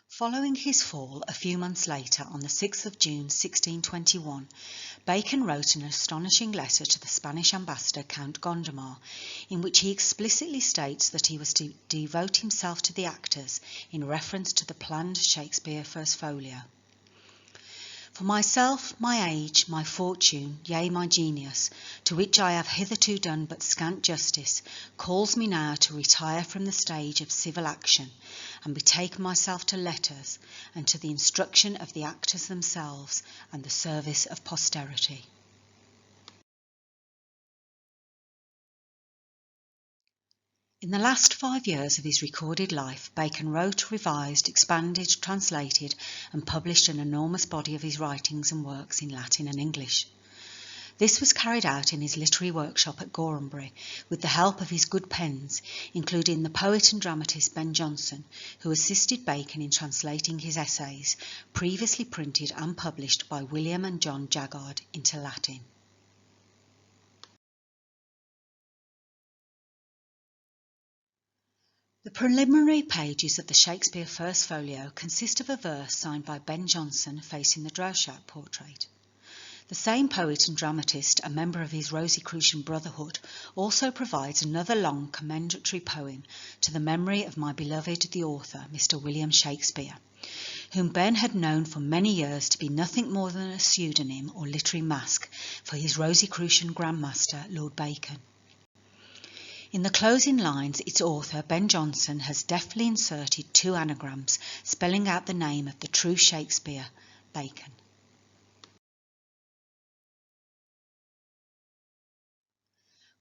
Following his fall a few months later, on the 6th of June 1621, Bacon wrote an astonishing letter to the Spanish ambassador Count Gondomar, in which he explicitly states that he was to devote himself to the actors in reference to the planned Shakespeare First Folio. For myself, my age, my fortune, yea, my genius, to which I have hitherto done but scant justice, calls me now to retire from the stage of civil action, and betake myself to letters, and to the instruction of the actors themselves, and the service of posterity. In the last 5 years of his recorded life, Bacon wrote, revised, expanded, translated, and published an enormous body of his writings and works in Latin and English. This was carried out in his literary workshop at Gorhambury, with the help of his good pens, including the poet and dramatist Ben Jonson, who assisted Bacon in translating his essays, previously printed and published by William and John Jaggard, into Latin. The preliminary pages of the Shakespeare First Folio consist of a verse signed by Ben Jonson facing the Droeshout portrait. The same poet and dramatist, a member of his Rosy Crucian brotherhood, also provides another long commendatory poem to the memory of my beloved the author, Mr. William Shakespeare, whom Ben had known for many years to be nothing more than a pseudonym or literary mask for his Rosy Crucian grandmaster, Lord Bacon. In the closing lines, its author, Ben Jonson, has deftly inserted 2 anagrams spelling out the name of the true Shakespeare, Bacon.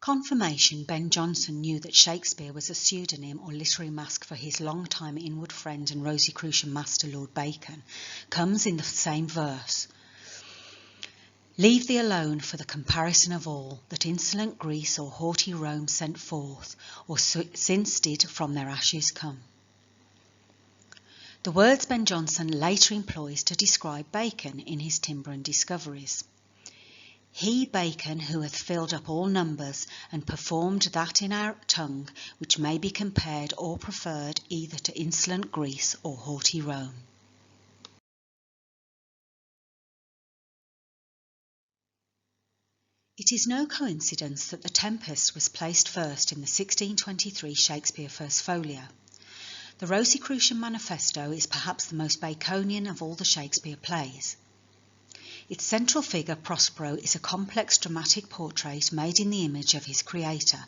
Confirmation Ben Jonson knew that Shakespeare was a pseudonym or literary mask for his long-time inward friend and Rosy Crucian master, Lord Bacon, comes in the same verse. Leave thee alone for the comparison of all that insolent Greece or haughty Rome sent forth, or since did from their ashes come. The words Ben Jonson later employs to describe Bacon in his Timber and Discoveries. He, Bacon, who hath filled up all numbers, and performed that in our tongue which may be compared or preferred either to insolent Greece or haughty Rome. It is no coincidence that The Tempest was placed first in the 1623 Shakespeare First Folio. The Rosicrucian Manifesto is perhaps the most Baconian of all the Shakespeare plays. Its central figure, Prospero, is a complex dramatic portrait made in the image of his creator,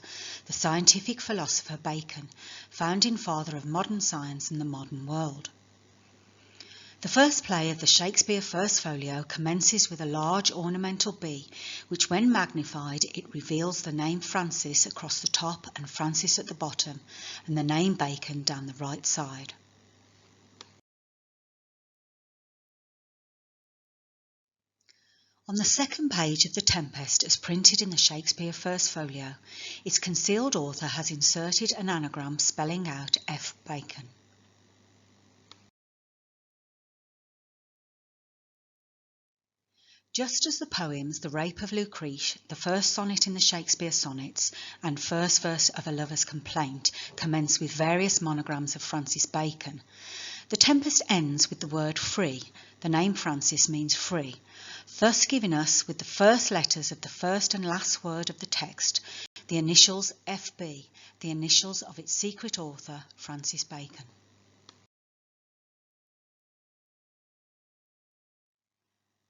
the scientific philosopher Bacon, founding father of modern science and the modern world. The first play of the Shakespeare First Folio commences with a large ornamental B, which when magnified it reveals the name Francis across the top and Francis at the bottom, and the name Bacon down the right side. On the second page of The Tempest, as printed in the Shakespeare First Folio, its concealed author has inserted an anagram spelling out F. Bacon. Just as the poems The Rape of Lucrece, the first sonnet in the Shakespeare sonnets, and first verse of A Lover's Complaint commence with various monograms of Francis Bacon, The Tempest ends with the word free. The name Francis means free, thus giving us, with the first letters of the first and last word of the text, the initials FB, the initials of its secret author, Francis Bacon.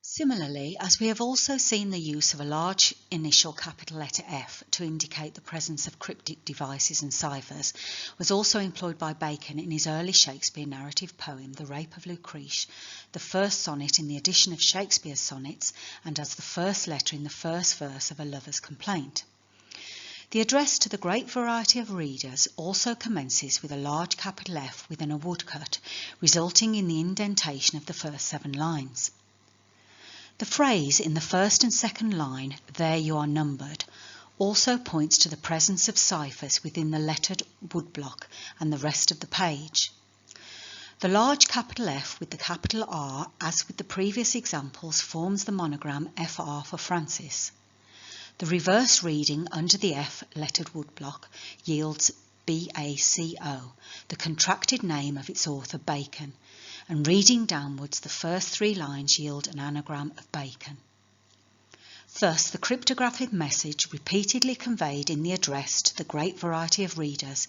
Similarly, as we have also seen the use of a large initial capital letter F to indicate the presence of cryptic devices and ciphers, was also employed by Bacon in his early Shakespeare narrative poem The Rape of Lucrece, the first sonnet in the edition of Shakespeare's sonnets, and as the first letter in the first verse of A Lover's Complaint. The address to the great variety of readers also commences with a large capital F within a woodcut, resulting in the indentation of the first 7 lines. The phrase in the first and second line, there you are numbered, also points to the presence of ciphers within the lettered woodblock and the rest of the page. The large capital F with the capital R, as with the previous examples, forms the monogram FR for Francis. The reverse reading under the F lettered woodblock yields BACO, the contracted name of its author Bacon, and reading downwards the first 3 lines yield an anagram of Bacon. Thus the cryptographic message repeatedly conveyed in the address to the great variety of readers,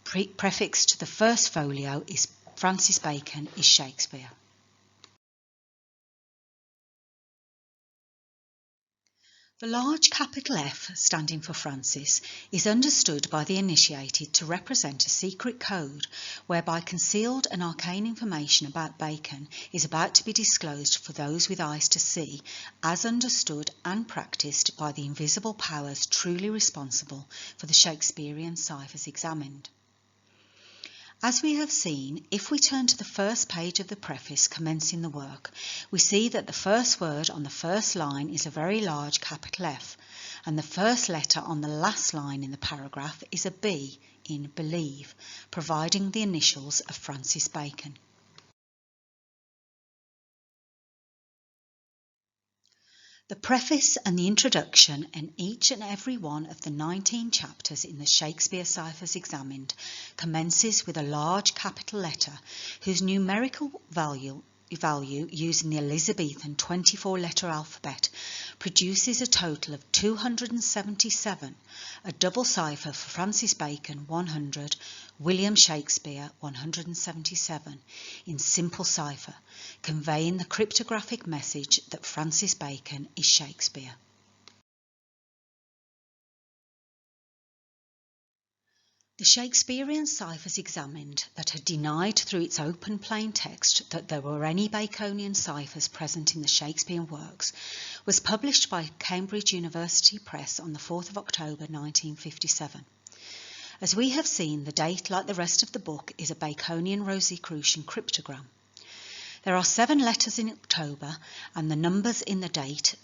prefixed to the first folio, is Francis Bacon is Shakespeare. The large capital F, standing for Francis, is understood by the initiated to represent a secret code whereby concealed and arcane information about Bacon is about to be disclosed for those with eyes to see, as understood and practised by the invisible powers truly responsible for the Shakespearean ciphers examined. As we have seen, if we turn to the first page of the preface commencing the work, we see that the first word on the first line is a very large capital F, and the first letter on the last line in the paragraph is a B in believe, providing the initials of Francis Bacon. The preface and the introduction in each and every one of the 19 chapters in the Shakespeare ciphers examined commences with a large capital letter whose numerical value using the Elizabethan 24-letter alphabet produces a total of 277, a double cipher for Francis Bacon 100, William Shakespeare 177, in Simple Cipher, conveying the cryptographic message that Francis Bacon is Shakespeare. The Shakespearean ciphers examined that had denied through its open plain text that there were any Baconian ciphers present in the Shakespearean works was published by Cambridge University Press on the 4th of October 1957. As we have seen, the date, like the rest of the book, is a Baconian Rosy Crucian cryptogram. There are 7 letters in October and the numbers in the date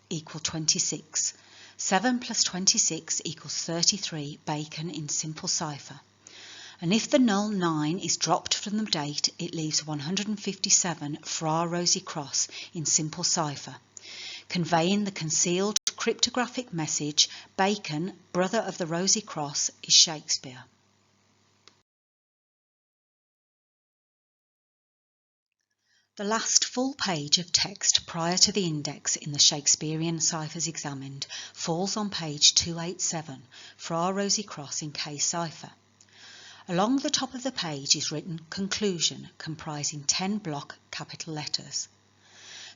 equal 26. 7 plus 26 equals 33 Bacon in Simple Cipher. And if the null 9 is dropped from the date, it leaves 157 Fra Rosy Cross in Simple Cipher, conveying the concealed cryptographic message Bacon, brother of the Rosy Cross, is Shakespeare. The last full page of text prior to the index in the Shakespearean ciphers examined falls on page 287, Fra Rosy Cross in K cipher. Along the top of the page is written Conclusion, comprising 10 block capital letters.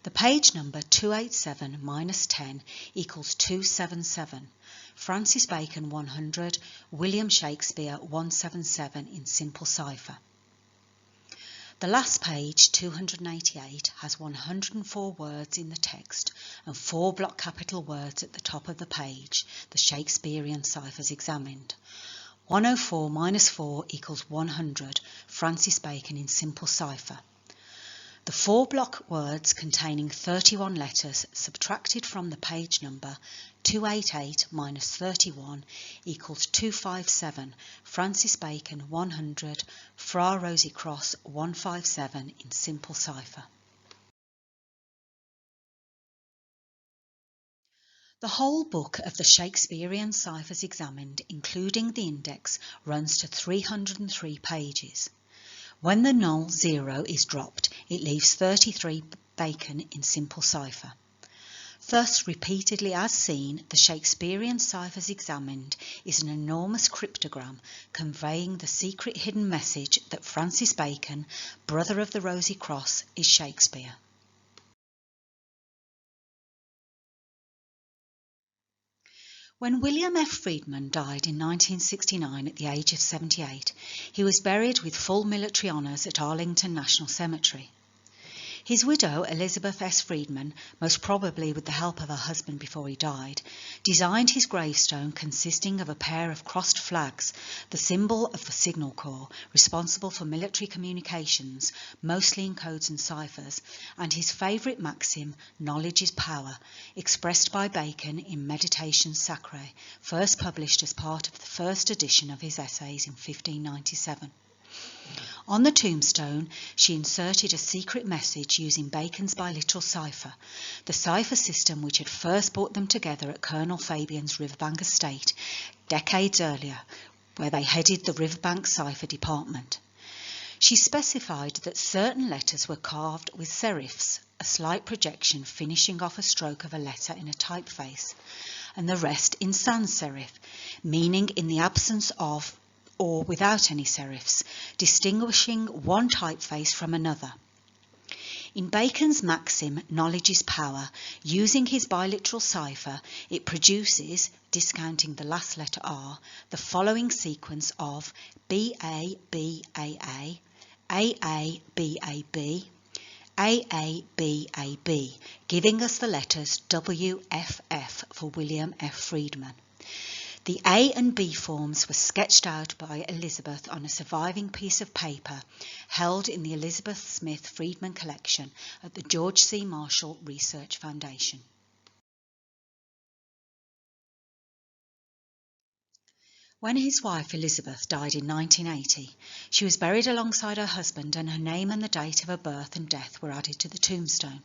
The page number 287 minus 10 equals 277, Francis Bacon 100, William Shakespeare 177 in Simple Cipher. The last page, 288, has 104 words in the text and 4 block capital words at the top of the page, the Shakespearean ciphers examined. 104 minus 4 equals 100, Francis Bacon in Simple Cipher. The 4 block words containing 31 letters subtracted from the page number 288 minus 31 equals 257, Francis Bacon 100, Fra Rosy Cross 157 in Simple Cipher. The whole book of the Shakespearean ciphers examined, including the index, runs to 303 pages. When the null 0 is dropped, it leaves 33 Bacon in Simple Cipher. Thus, repeatedly as seen, the Shakespearean ciphers examined is an enormous cryptogram conveying the secret hidden message that Francis Bacon, brother of the Rosy Cross, is Shakespeare. When William F. Friedman died in 1969 at the age of 78, he was buried with full military honours at Arlington National Cemetery. His widow, Elizabeth S. Friedman, most probably with the help of her husband before he died, designed his gravestone consisting of a pair of crossed flags, the symbol of the Signal Corps, responsible for military communications, mostly in codes and ciphers, and his favourite maxim, knowledge is power, expressed by Bacon in Meditations Sacrae, first published as part of the first edition of his essays in 1597. On the tombstone, she inserted a secret message using Bacon's biliteral cipher, the cipher system which had first brought them together at Colonel Fabian's Riverbank estate decades earlier, where they headed the Riverbank cipher department. She specified that certain letters were carved with serifs, a slight projection finishing off a stroke of a letter in a typeface, and the rest in sans serif, meaning in the absence of or without any serifs, distinguishing one typeface from another. In Bacon's maxim, knowledge is power, using his biliteral cipher, it produces, discounting the last letter R, the following sequence of BABAA, AABAB, AABAB, giving us the letters WFF for William F. Friedman. The A and B forms were sketched out by Elizabeth on a surviving piece of paper held in the Elizabeth Smith Friedman collection at the George C. Marshall Research Foundation. When his wife Elizabeth died in 1980, she was buried alongside her husband, and her name and the date of her birth and death were added to the tombstone.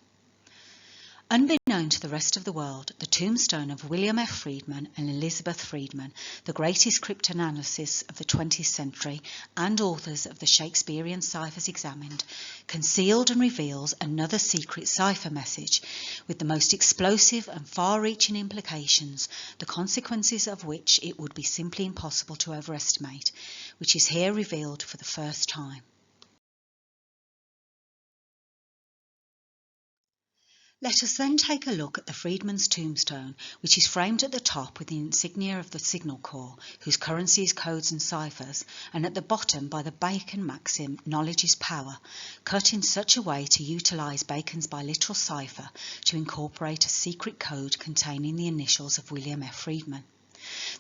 Unbeknown to the rest of the world, the tombstone of William F. Friedman and Elizabeth Friedman, the greatest cryptanalysts of the 20th century and authors of the Shakespearean ciphers examined, concealed and reveals another secret cipher message with the most explosive and far-reaching implications, the consequences of which it would be simply impossible to overestimate, which is here revealed for the first time. Let us then take a look at the Friedman's tombstone, which is framed at the top with the insignia of the Signal Corps, whose currency is codes and ciphers, and at the bottom by the Bacon maxim, knowledge is power, cut in such a way to utilise Bacon's biliteral cipher to incorporate a secret code containing the initials of William F. Friedman.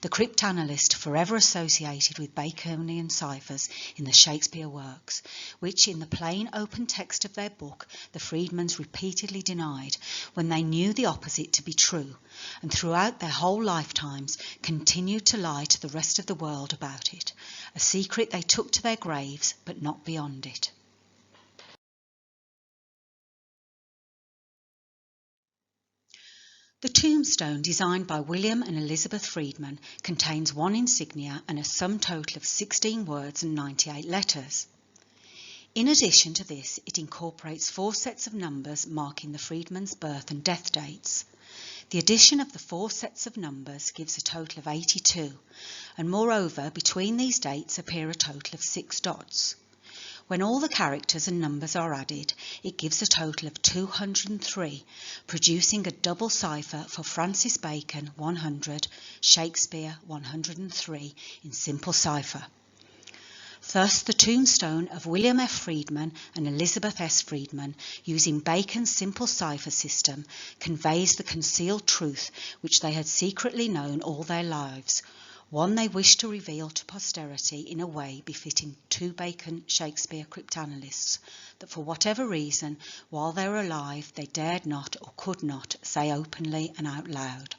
The cryptanalyst forever associated with Baconian ciphers in the Shakespeare works, which in the plain open text of their book the Friedmans repeatedly denied when they knew the opposite to be true, and throughout their whole lifetimes continued to lie to the rest of the world about it, a secret they took to their graves but not beyond it. The tombstone, designed by William and Elizabeth Friedman, contains one insignia and a sum total of 16 words and 98 letters. In addition to this, it incorporates 4 sets of numbers marking the Friedmans' birth and death dates. The addition of the 4 sets of numbers gives a total of 82, and moreover, between these dates appear a total of 6 dots. When all the characters and numbers are added, it gives a total of 203, producing a double cipher for Francis Bacon 100, Shakespeare 103 in Simple Cipher. Thus, the tombstone of William F. Friedman and Elizabeth S. Friedman, using Bacon's Simple Cipher system, conveys the concealed truth which they had secretly known all their lives, one they wished to reveal to posterity in a way befitting 2 Bacon Shakespeare cryptanalysts, that for whatever reason, while they were alive, they dared not or could not say openly and out loud.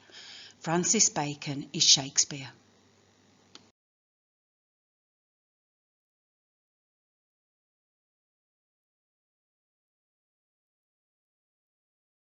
Francis Bacon is Shakespeare.